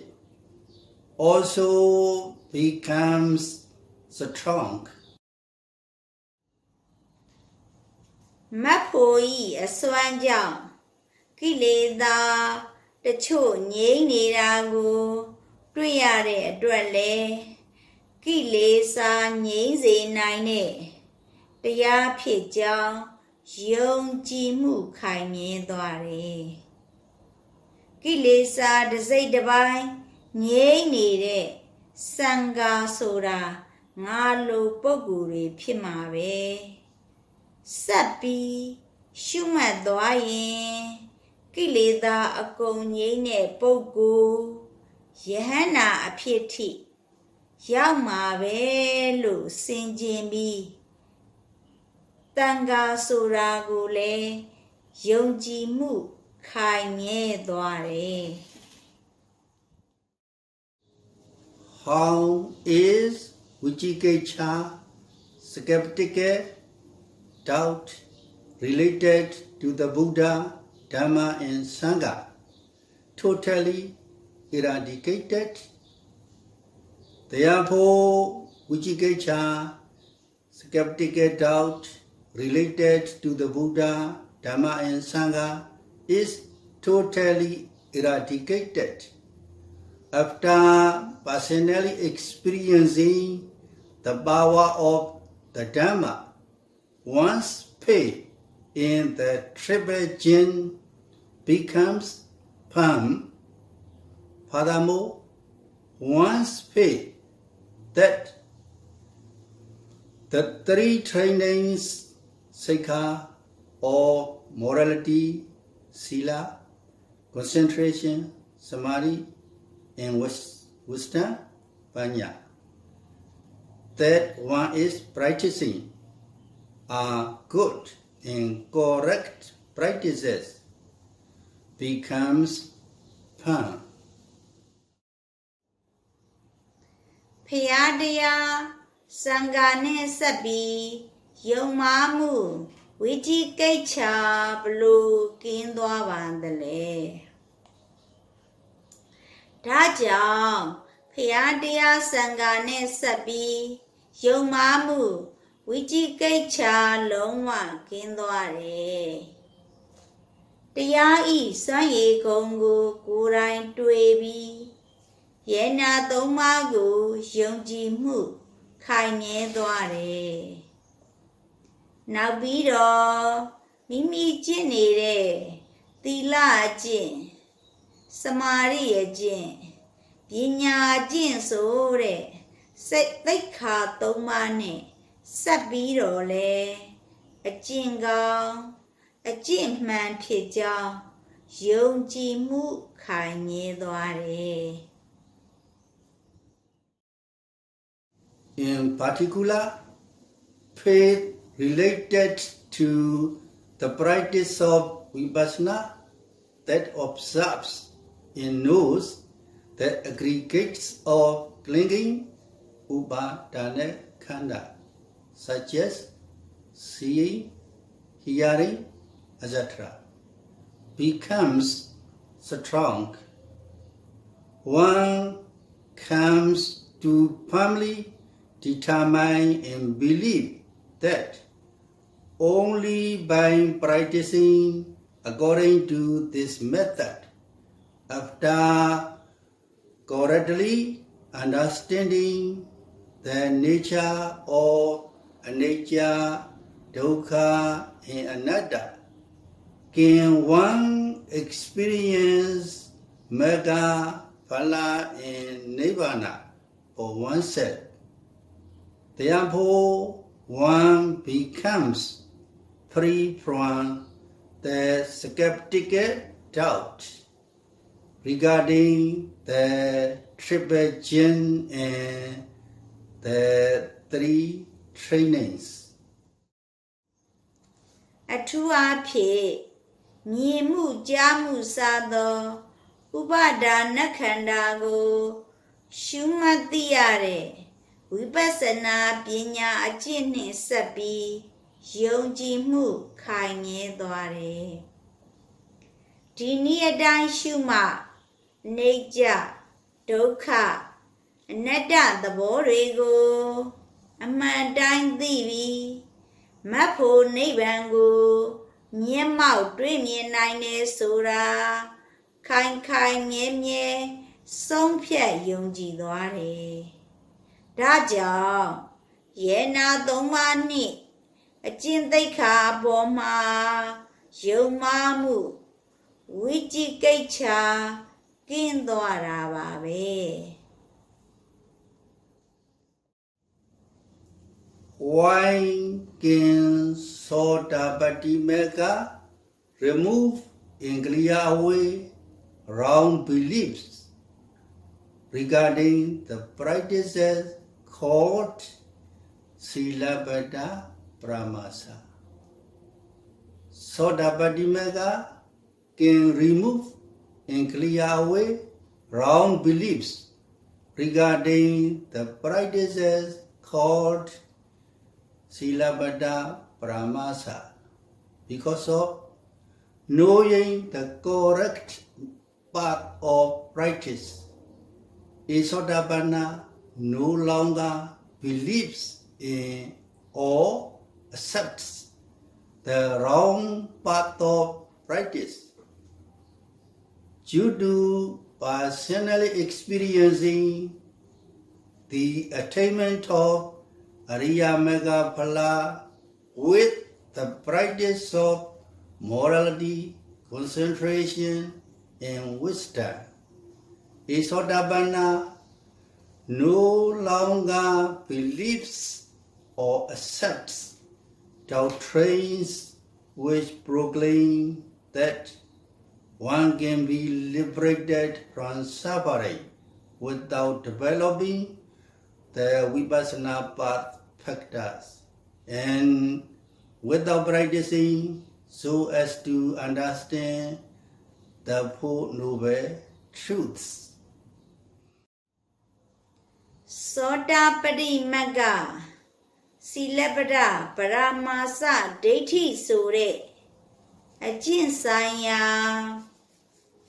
also becomes strong. မတ်ဖို့ဤအစွမ်းကြောင့်ကိလေသာတချို့ငြိမ့်နေတာကိုတွေ့ရတဲ့အတွက်လေကိလေသာငြိမ့်စေနိုင်တဲ့တရားဖြစ်ကြောင်းယုံကြည်မှုခိုင်မြဲသွားတယ်ကိလေသာတစ်စိတ်တစ်ပိုင်းငြိမ့်နေတဲ့စံဃာဆိုတာငါလိုပုဂ္ဂိုလ်တွေဖြစ်မှာပဲဆက်ပြီးရှုမှတ်သွားရင်ကိလေသာအကုန်ငြိမ့်တဲ့ပုဂ္ဂိုလ်ယဟန္တာအဖြစ်ထိရောက်မှာပဲလို့ဆင်ခြင်ပြီးတန်ခါဆိုတာကိုလည်းယုံကြည်မှုခိုင်မြဲသွားတယ် How is Vicikiccha, skeptical, doubt related to the Buddha, Dhamma and Sangha, totally eradicated. Therefore, Vicikiccha, skeptical doubt related to the Buddha, Dhamma and Sangha is totally eradicated. After personally experiencing the power of the Dhamma, one's faith in the triple gene becomes firm. Furthermore, one's faith that the three trainings, Sikha, or morality, Sila, concentration, Samadhi, and wisdom, Panya, that one is practicing are good and correct practices, becomes firm. ဖယားတရားစံဃာနဲ့ဆက်ပြီးယုံမှားမှုဝိจิကိច្ឆာဘလို့ကင်းသွားပါသလဲဒါကြောင့်ဖယားတရားစံဃာနဲ့ဆက်ပြီးယုံမှားမှုဝိจิကိច្ឆာလုံးဝကင်းသွားတယ်တရားဤစွမ်းရည်ကုန်ကိုကိုယ်တိုင်တွေ့ပြီးယေနာသုံးပါးကိုယုံကြည်မှုခိုင်မြဲသွားတယ်။နောက်ပြီးတော့မိမိကျင့်နေတဲ့သီလအကျင့်စမာရိယကျင့်ပညာကျင့်ဆိုတဲ့စိတ်သိက္ခာသုံးပါးနဲ့ဆက်ပြီးတော့လေအကျင့်ကောင်းအကျင့်မှန်ဖြစ်ကြောင်းယုံကြည်မှုခိုင်မြဲသွားတယ် In particular, faith related to the practice of vipassana that observes and knows the aggregates of clinging upadana khanda, such as seeing, hearing, etc., becomes strong. One comes to firmly determine and believe that only by practicing according to this method, after correctly understanding the nature of anicca, dukkha, and anatta, can one experience Magga, Phala, and Nibbana for oneself. Therefore, one becomes free from the skeptical doubt regarding the triple gene and the three trainings. အထူးအားဖြင့်မြင်မှုကြားမှုစသောဥပါဒါနခန္ဓာကိုရှုမှတ်သိရတဲ့ဝိပဿနာပညာအကျင့်နှင့်ဆက်ပြီးယုံကြည်မှုခိုင်မြဲသွားတယ်ဒီနည်းအတိုင်းရှုမှနေကြဒုက္ခအနတ္တသဘောတွေကိုအမှန်တိုင်းသိပြီးမတ်ဖို့နိဗ္ဗာန်ကိုမျက်မှောက်တွေ့မြင်နိုင်တယ်ဆိုတာခိုင်ခိုင်မြဲမြဲဆုံးဖြတ်ယုံကြည်သွားတယ်ဒါကြောင့်ယေနာသုံးပါးနှင့်အကျင့်သိက္ခာပေါ်မှာယုံမှားမှုဝိจิကိច្ឆာကင်းသွားတာပါပဲ Why can Sotapatti Magga remove and clear away wrong beliefs regarding the practices called Silabbata Pramasa? Sotapatti Magga can remove and clear away wrong beliefs regarding the practices called Silabbata Paramasa because of knowing the correct path of practice. A Sotapanna no longer believes in or accepts the wrong path of practice. Due to personally experiencing the attainment of Ariya Mega Phala with the practice of morality, concentration, and wisdom, a Sotapanna no longer believes or accepts doctrines which proclaim that one can be liberated from suffering without developing the Vipassana path factors and without practicing so as to understand the Four Noble Truths. Sotapatti Magga Silabbata Paramasa Deiti Sore Ajin Saya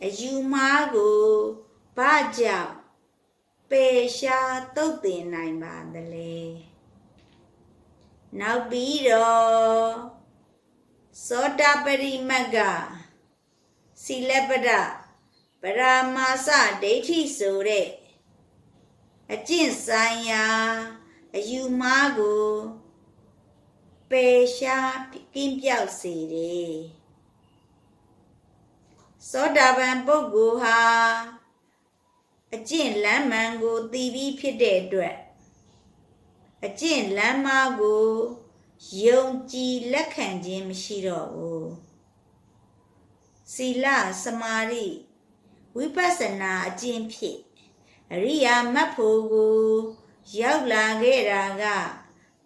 Ayumago Baja Pesha Tote Naima Dele Now Bido Sotapatti Magga Silabbata Paramasa Deiti Sore Ajin Saya Ayumago Pesha Kimpiao Siri Sotapan Boguha Ajin Lamango TV Pide Ajin Lamago Yongji Lakanjim Shiro Sila Samari Vipassana Ajin Pi Ariya Mapugu Yaula Geraga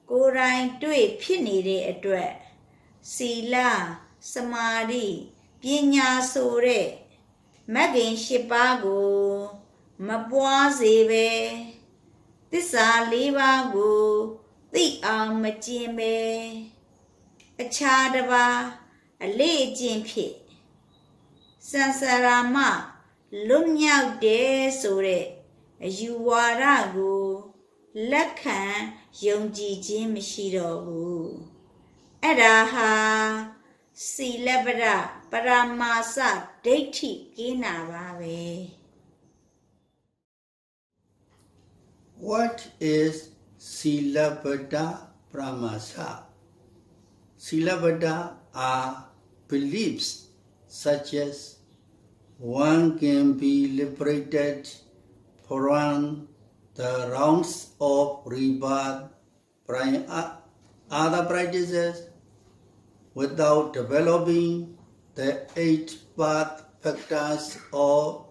Gorain Dui Pinide Adre Sila Samari Pinya Sore Magin Shibago Mabwazebe Tisa Libago The Majimbe A Chadava A Lejin Pi Sansarama Lumyak De Sore Yuwarago Lakan Yongji Jim Shirogu Adaha Silabbata Paramasa Deiti Gina Babe. What is Silabbata Paramasa? Silabbata are beliefs such as one can be liberated from the rounds of rebirth, other practices, without developing the 8 path factors of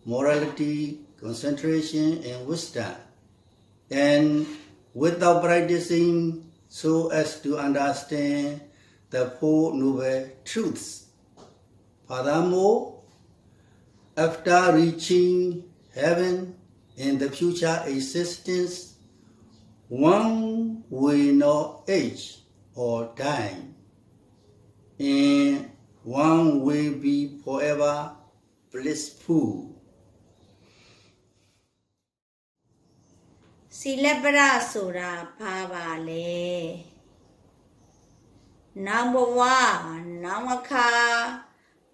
morality, concentration, and wisdom, and without practicing so as to understand the Four Noble Truths. Furthermore, after reaching heaven in the future existence, one will not age or die, and one will be forever blissful. Silabbata Sura Pavale Number 1 Namaka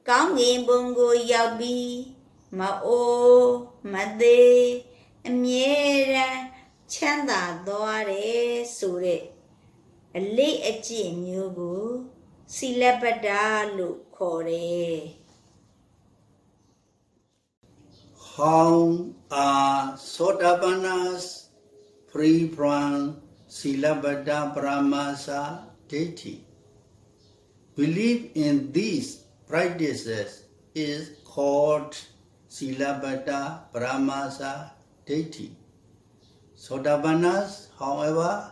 Kangin Bungo Yabi Ma'o Made Miera Chanda Dore Sure A late a gin yugu Silabbata Lu Kore. How are Sotapannas free from Silabbata Paramasa deity? Belief in these practices is called Silabbata Paramasa deity. Sotapannas, however,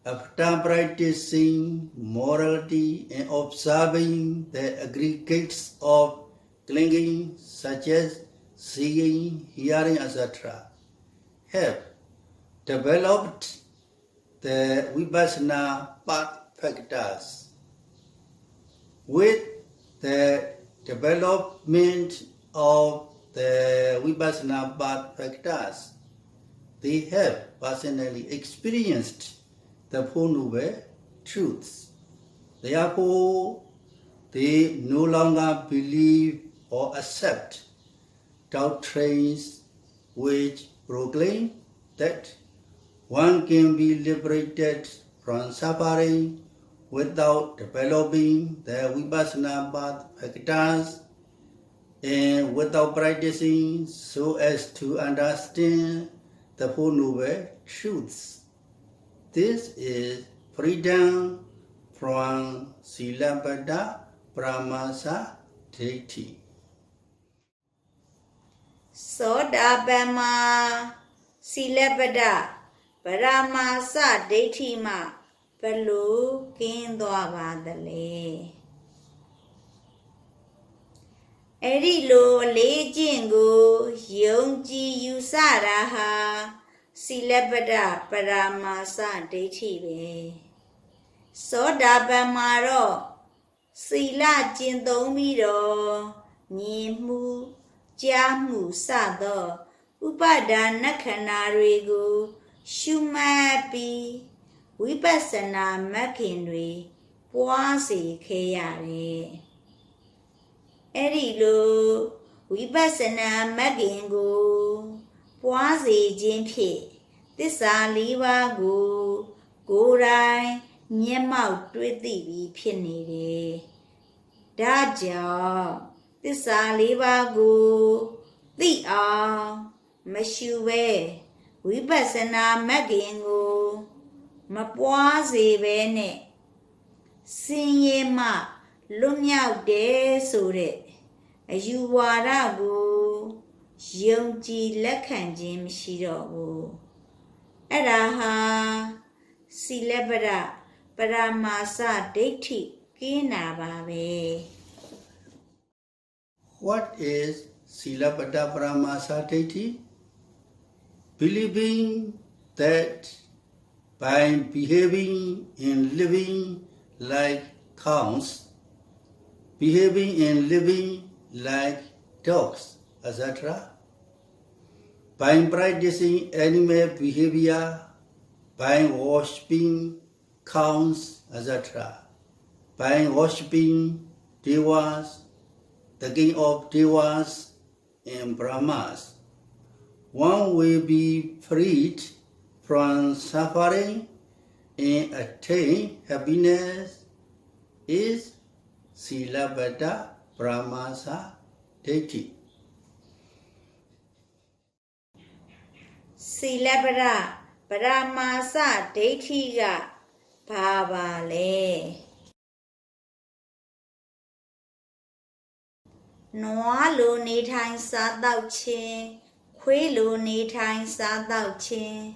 after practicing morality and observing the aggregates of clinging such as seeing, hearing, etc., have developed the Vipassana path factors. With the development of the Vipassana path factors, they have personally experienced the Four Noble Truths. Therefore, they no longer believe or accept doctrines which proclaim that one can be liberated from suffering without developing the Vipassana path factors and without practicing so as to understand the Four Noble Truths. This is freedom from Silabbata Pramasa Daithi. Sotapatti Silabbata Pramasa Daithi ma Beliau kin thwa ba thale. Edi lo le chin ko yong ji yu sa ra ha Silabbata Pramasa Daithi be. Sotapatti ma ro Sila chin thong pi do nyin mu Cha mu sa tho Upadana khanaတွေကိုရှုမှတ်ပြီးဝိပဿနာမဂ်ခင်တွေပွားစေခဲ့ရတယ်။အဲ့ဒီလိုဝိပဿနာမဂ်ခင်ကိုပွားစေခြင်းဖြင့်သစ္စာလေးပါးကိုကိုယ်တိုင်မျက်မှောက်တွေ့သိပြီးဖြစ်နေတယ်။ဒါကြောင့်သစ္စာလေးပါးကိုသိအောင်မရှုပဲဝိပဿနာမဂ်ခင်ကိုမပွားစေပဲနဲ့ဆင်းရဲမှလွတ်မြောက်တယ်ဆိုတဲ့အယူဝါဒကိုယုံကြည်လက်ခံခြင်းမရှိတော့ဘူးအဲ့ဒါဟာစီလပဒပရမာစဒိဋ္ဌိကင်းတာပါပဲ What is Silabbata Pramasa Daithi? Believing that by behaving and living like cows, behaving and living like dogs, etc., by practicing animal behavior, by worshipping cows, etc., by worshipping devas, the king of devas and Brahmas, one will be freed from suffering and attain happiness is Silabbata Pramasa Daithi. Silabbata Pramasa Daithi ka ba ba le? Noa lo ni thang sa tao chin, khuê lo ni thang sa tao chin,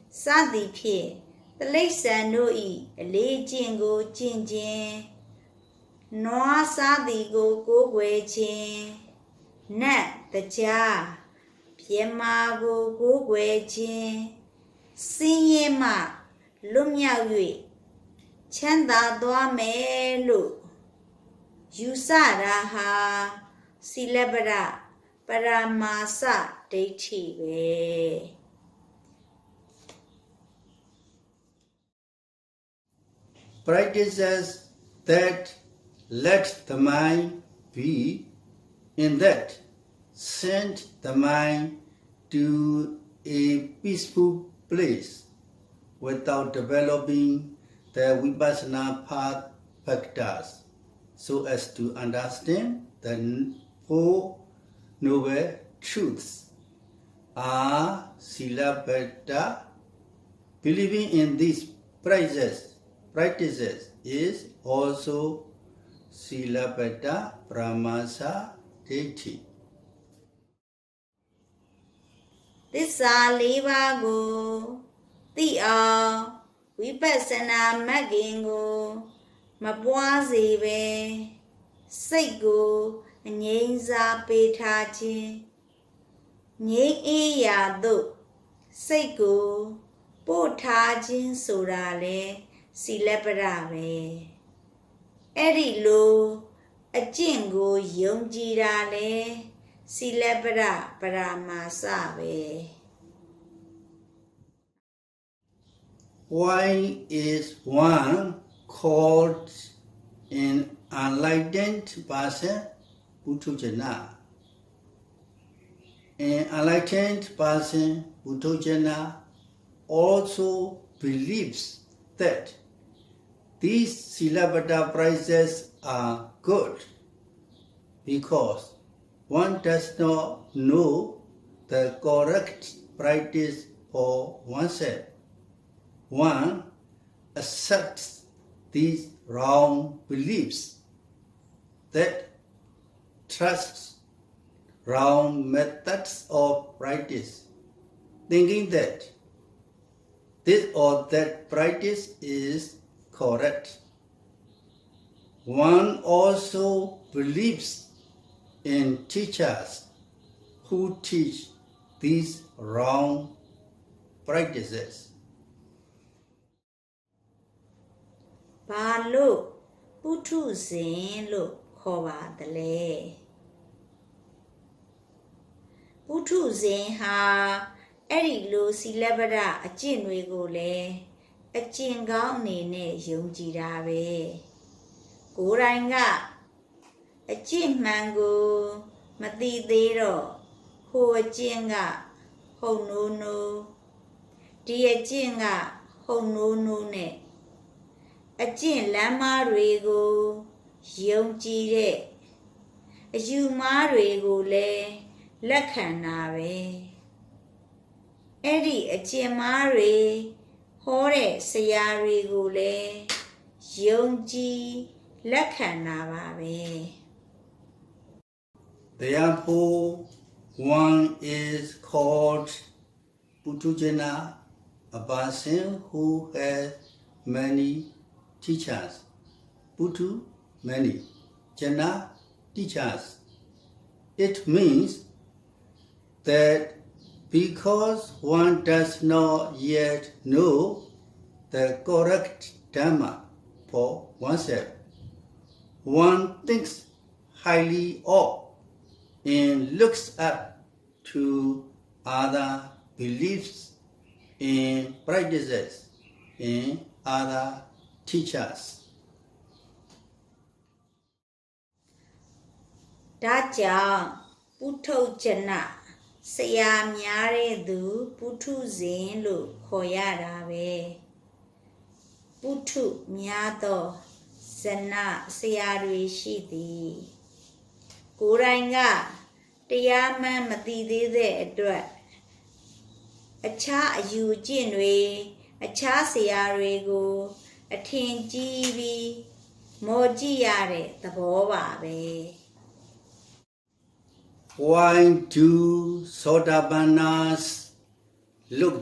sa di phit, the late san no e, a lay jin go jin jin, noa sa di go kwe chin, nat the ja, piema go kwe chin, sin ye ma, lum ya yue, chanda doa me lu, yu sa ra ha. Silabbata Pramasa Daithi be. Practices that let the mind be, in that send the mind to a peaceful place without developing the Vipassana path factors so as to understand the Four Noble Truths are Silabbata. Believing in these practices is also Silabbata Pramasa Daithi. Thissaလေးပါးကိုသိအောင်ဝိပဿနာမဂ်ခင်ကိုမပွားစေပဲစိတ်ကိုအငြိမ်းစားပေးထားခြင်းငြိမ်းအေးရာသို့စိတ်ကို ပို့ထားခြင်းဆိုတာလေစီလက်ပရပဲအဲ့ဒီလိုအကျင့်ကိုယုံကြည်တာလေစီလက်ပရပရာမာစပဲ Why is one called an enlightened person Buddhajana? An enlightened person Buddhajana also believes that these Silabata prizes are good because one does not know the correct practice for oneself. One accepts these wrong beliefs that trusts wrong methods of practice, thinking that this or that practice is correct. One also believes in teachers who teach these wrong practices. ဘာလို့ပုထုဇဉ်လို့ခေါ်ပါသလဲပုထုဇဉ်ဟာအဲ့ဒီလိုစီလပဒအကျင့်တွေကိုလည်းအကျင့်ကောင်းအနေနဲ့ယုံကြည်တာပဲကိုယ်တိုင်ကအကျင့်မှန်ကိုမသိသေးတော့ဟိုအကျင့်ကဟုတ်နိုးနိုးဒီအကျင့်ကဟုတ်နိုးနိုးနဲ့အကျင့်လမ်းမားတွေကိုယုံကြည်တဲ့အယူမားတွေကိုလည်းလက်ခံတာပဲအဲ့ဒီအကျင့်မားတွေဟောတဲ့ဆရာတွေကိုလည်းယုံကြည်လက်ခံတာပါပဲ Therefore, one is called Buddhajana, a person who has many teachers. Buddhu, many. Jana, teachers. It means that because one does not yet know the correct Dhamma for oneself, one thinks highly of and looks up to other beliefs and practices and other teachers. ဒါကြောင့်ပုထုဇဏဆရာများတဲ့သူပုထုဇဉ်လို့ခေါ်ရတာပဲပုထုများသောဇဏဆရာတွေရှိသည်ကိုယ်တိုင်ကတရားမှန်မသိသေးတဲ့အတွက်အခြားအယူအကျင့်တွေအခြားဆရာတွေကိုအထင်ကြီးပြီးမော်ကြည့်ရတဲ့သဘောပါပဲ Why do Sotapannas look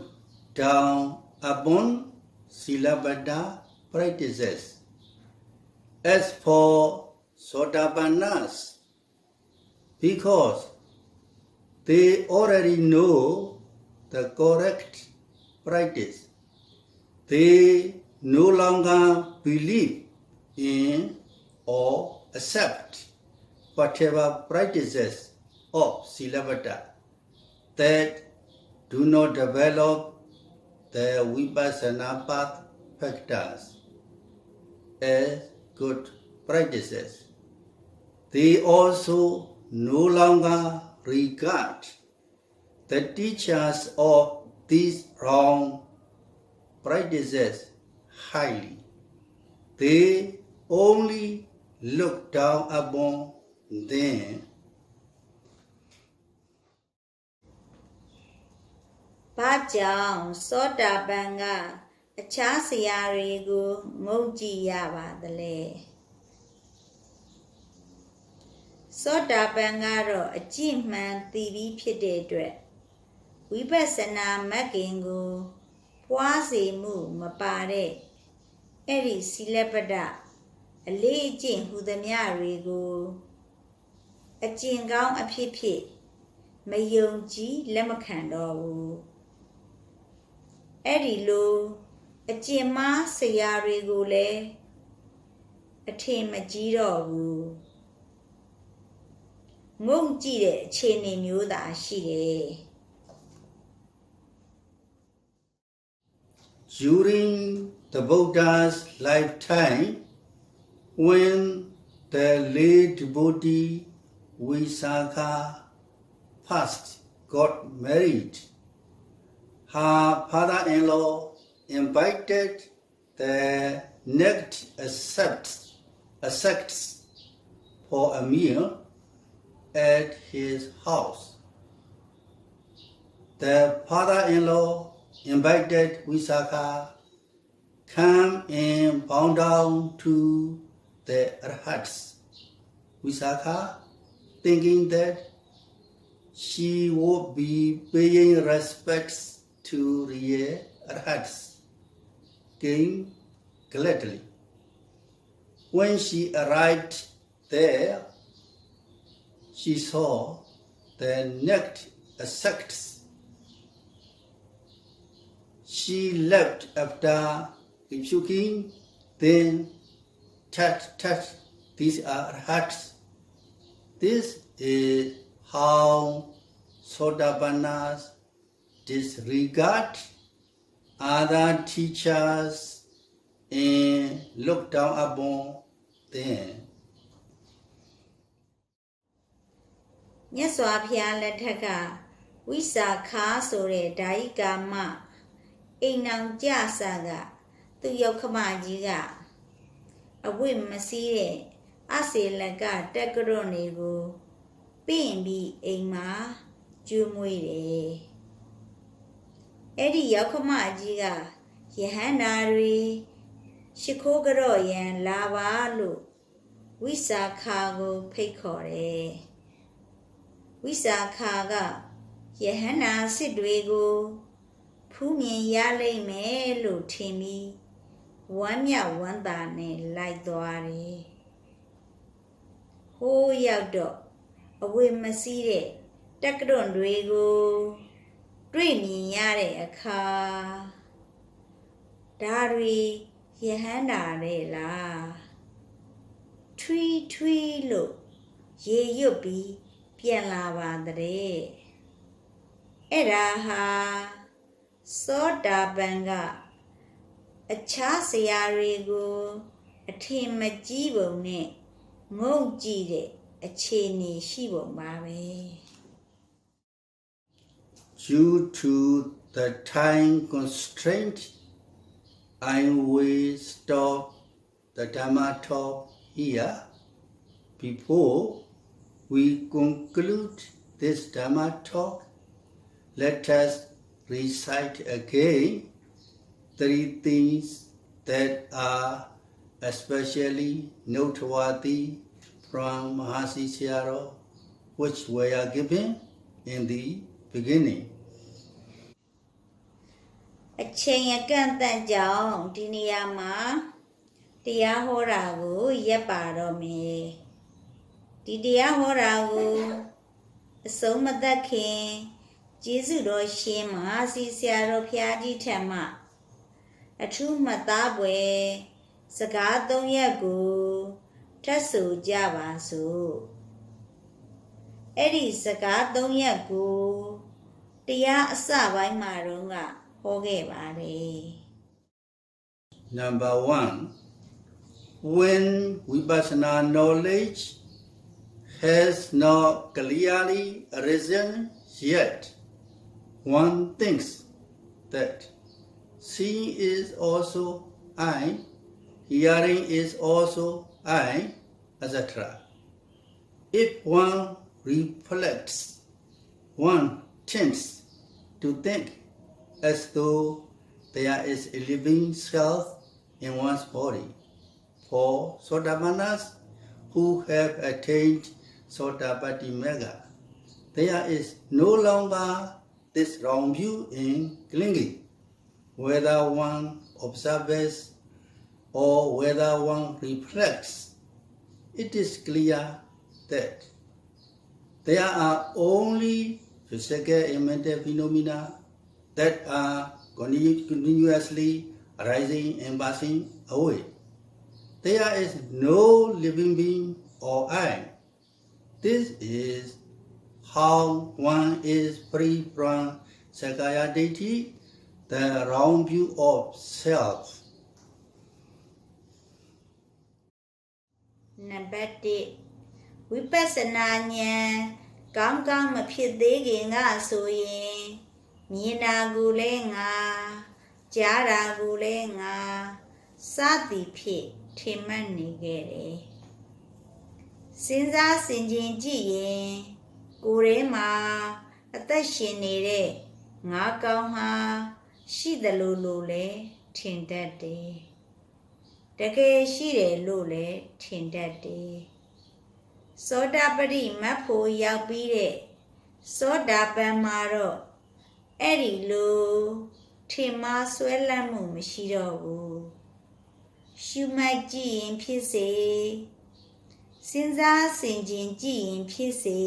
down upon Silabata practices? As for Sotapannas, because they already know the correct practice, they no longer believe in or accept whatever practices of Silabata that do not develop the Vipassana path factors as good practices. They also no longer regard the teachers of these wrong practices highly. They only look down upon them. ဘာကြောင့်သောတာပန်ကအခြားဆရာတွေကိုငုံကြည့်ရပါသလဲသောတာပန်ကတော့အကျင့်မှန်သိပြီးဖြစ်တဲ့အတွက်ဝိပဿနာမဂ်ကင်ကိုပွားစေမှုမပါတဲ့အဲ့ဒီစီလပဒအလေးအကျင့်ဟူသည်များတွေကိုအကျင့်ကောင်းအဖြစ်ဖြစ်မယုံကြည်လက်မခံတော့ဘူး အဲ့ဒီလိုအကျင့်မားဆရာတွေကိုလည်းအထင်မကြီးတော့ဘူးငုံကြည့်တဲ့အခြေအနေမျိုးသာရှိတယ် During the Buddha's lifetime, when the late devotee Visakha first got married, her father-in-law invited the next ascetics for a meal at his house. The father-in-law invited Visakha come and bow down to the arhats. Visakha, thinking that she would be paying respects to the arhats, came gladly. When she arrived there, she saw the next ascetics. She left after rebuking them, touch, these are arhats. This is how Sotapannas disregard other teachers and look down upon them. မြတ်စွာဘုရားလက်ထက်ကဝိစာခာဆိုတဲ့ဓာယိကာမအိမ်အောင်ကြဆာကသူ့ရောက်ခမကြီးကအဝိမစီးတဲ့အစေလကတက်ကရွန်တွေကိုပင့်ပြီးအိမ်မှာကျွေးမွေးတယ်အဲ့ဒီရောက်ခမကြီးကယဟန္တာတွေရှ िख ိုးကြော့ရန်လာပါလို့ဝိစာခာကိုဖိတ်ခေါ်တယ်ဝိစာခာကယဟန္တာစစ်တွေကိုဖူးမြင်ရလိမ့်မယ်လို့ထင်ပြီးဝမ်းမြောက်ဝမ်းသာနဲ့လိုက်သွားတယ်ဟိုးရောက်တော့အဝေမစီးတဲ့တက်ကရွန်တွေကိုတွေ့မြင်ရတဲ့အခါဒါတွေယဟန္တာတွေလားထွီးလို့ရေရွတ်ပြီးပြန်လာပါတဲ့အဲ့ဒါဟာသောတာပန်ကအခြားဆရာတွေကိုအထင်မကြီးပုံနဲ့ငုံကြည့်တဲ့အခြေအနေရှိပုံပါပဲ Due to the time constraint, I will stop the Dhamma talk here. Before we conclude this Dhamma talk, let us recite again 3 things that are especially noteworthy from Mahasi Sayadaw, which were given in the beginning. အချိန်အကန့်အသတ်ကြောင့်ဒီနေရာမှာတရားဟောတာကိုရပ်ပါတော့မယ်ဒီတရားဟောတာကိုအဆုံးမသက်ခင်ကျေးဇူးတော်ရှင်မဟာစီဆရာတော်ဘုရားကြီးထံမှအထူးမှတ်သားပွဲစကား3ရပ်ကိုထပ်ဆိုကြပါစို့အဲ့ဒီစကား3ရပ်ကိုတရားအစပိုင်းမှာတော့ကဟောခဲ့ပါတယ် Number 1, when Vipassana knowledge has not clearly arisen yet, one thinks that seeing is also I, hearing is also I, etc. If one reflects, one tends to think as though there is a living self in one's body. For Sotapannas who have attained Sotapatti Magga, there is no longer this wrong view in clinging, whether one observes or whether one reflects. It is clear that there are only physical and mental phenomena that are continuously arising and passing away. There is no living being or I. This is how one is free from Sakaya deity, the wrong view of self. Number 1 Vipassana ဉာဏ်ကောင်းကောင်းမဖြစ်သေးခင်ကဆိုရင်မြင်တာကိုလည်းငါကြားတာကိုလည်းငါစသည်ဖြင့်ထင်မှတ်နေခဲ့တယ်စဉ်းစားဆင်ခြင်ကြည့်ရင်ကိုယ်ထဲမှာအသက်ရှင်နေတဲ့ငါကောင်းမှာရှိတယ်လို့လည်းထင်တတ်တယ်တကယ်ရှိတယ်လို့လည်းထင်တတ်တယ်သောတာပတိမတ်ဖို့ရောက်ပြီးတဲ့သောတာပန်မှာတော့အဲ့ဒီလိုထင်မှားဆွဲလန့်မှုမရှိတော့ဘူးရှုမှတ်ကြည့်ရင်ဖြစ်စေစဉ်းစားဆင်ခြင်ကြည့်ရင်ဖြစ်စေ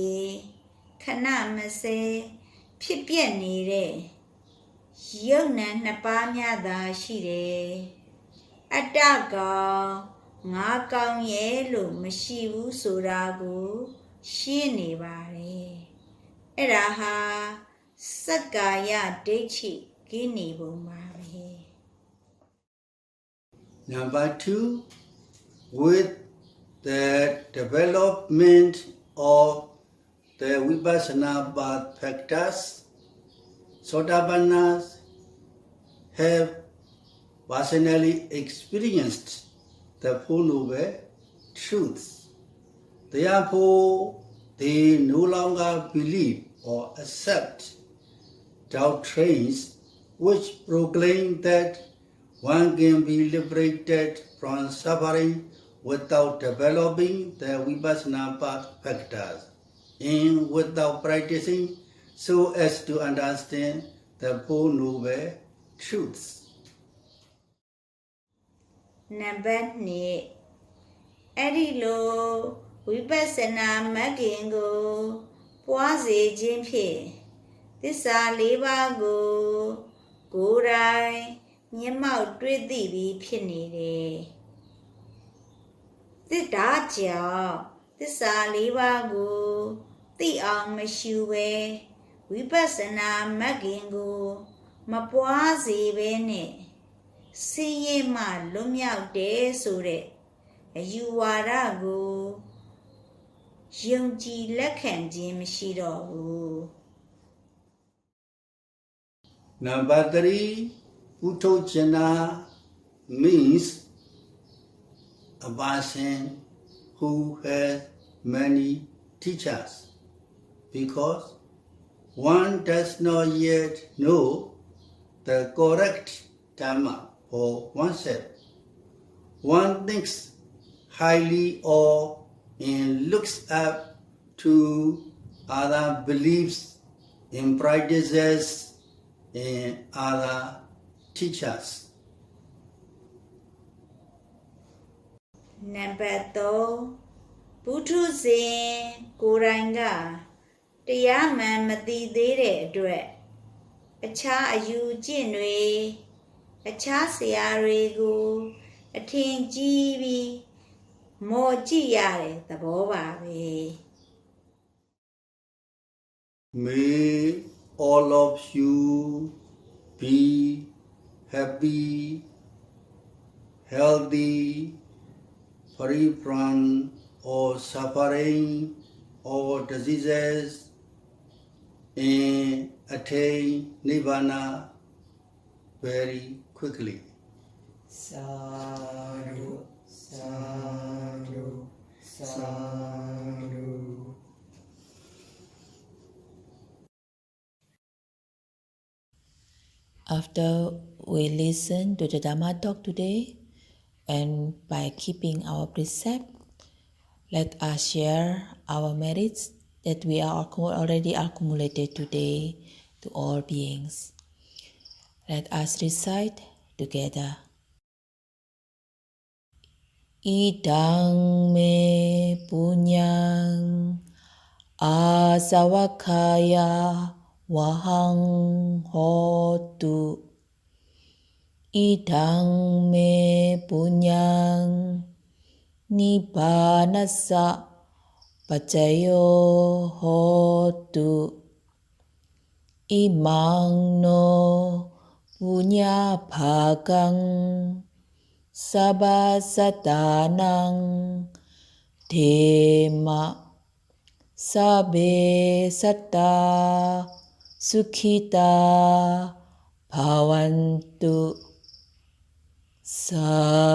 ခဏမစဲဖြစ်ပြနေတဲ့ရုပ်နာနှစ်ပါးများသာရှိတယ်အတ္တကောင်ငါကောင်းရဲ့လို့မရှိဘူးဆိုတာကိုရှင်းနေပါတယ်အဲ့ဒါဟာစက္ကာယဒိဋ္ဌိကင်းနေပုံပါပဲ Number 2, with the development of the Vipassana path factors, Sotapannas have personally experienced the Four Noble Truths. Therefore, they no longer believe or accept doctrines which proclaim that one can be liberated from suffering without developing the Vipassana path factors and without practicing so as to understand the Four Noble Truths. Number 2အဲ့ဒီလိုဝိပဿနာမဂ်ခင်ကိုပွားစေခြင်းဖြင့်သစ္စာလေးပါးကိုကိုယ်တိုင်မျက်မှောက်တွေ့သိပြီးဖြစ်နေတယ်သစ္စာကြောင့်သစ္စာလေးပါးကိုသိအောင်မရှုပဲဝိပဿနာမဂ်ခင်ကိုမပွားစေဘဲနဲ့ဆင်းရဲမှလွတ်မြောက်တယ်ဆိုတဲ့အယူဝါဒကိုယုံကြည်လက်ခံခြင်းမရှိတော့ဘူး Number 3, Uttocana means a person who has many teachers, because one does not yet know the correct Dhamma for oneself. One thinks highly of and looks up to other beliefs and practices and other teachers. Number 3 ဘုထုဇဉ်ကိုယ်တိုင်ကတရားမှန်မသိသေးတဲ့အတွက်အခြားအယူကျင့်တွေအခြားဆရာတွေကိုအထင်ကြီးပြီးမော်ကြည့်ရတဲ့သဘောပါပဲ May all of you be happy, healthy, free from all suffering, all diseases, and attain Nibbana very quickly. Sadhu, sadhu, sadhu. After we listen to the Dhamma talk today, and by keeping our precept, let us share our merits that we are already accumulated today to all beings. Let us recite together. Idang me punyang asawakaya wahang hotu idang me punyang nibbanassa pacayo hotu imang no punya bhagang sabasatanang dema sabe satta sukhita bhavantu. Sadhu,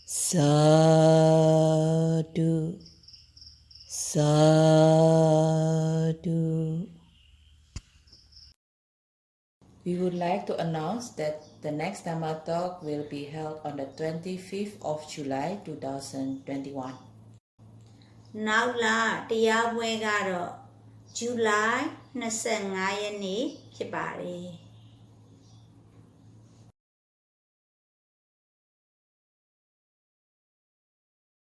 sadhu, sadhu. We would like to announce that the next Dhamma talk will be held on the 25th of July 2021. နောက်လတရားပွဲကတော့ ဇူလိုင် 25 ရက်နေ့ဖြစ်ပါတယ်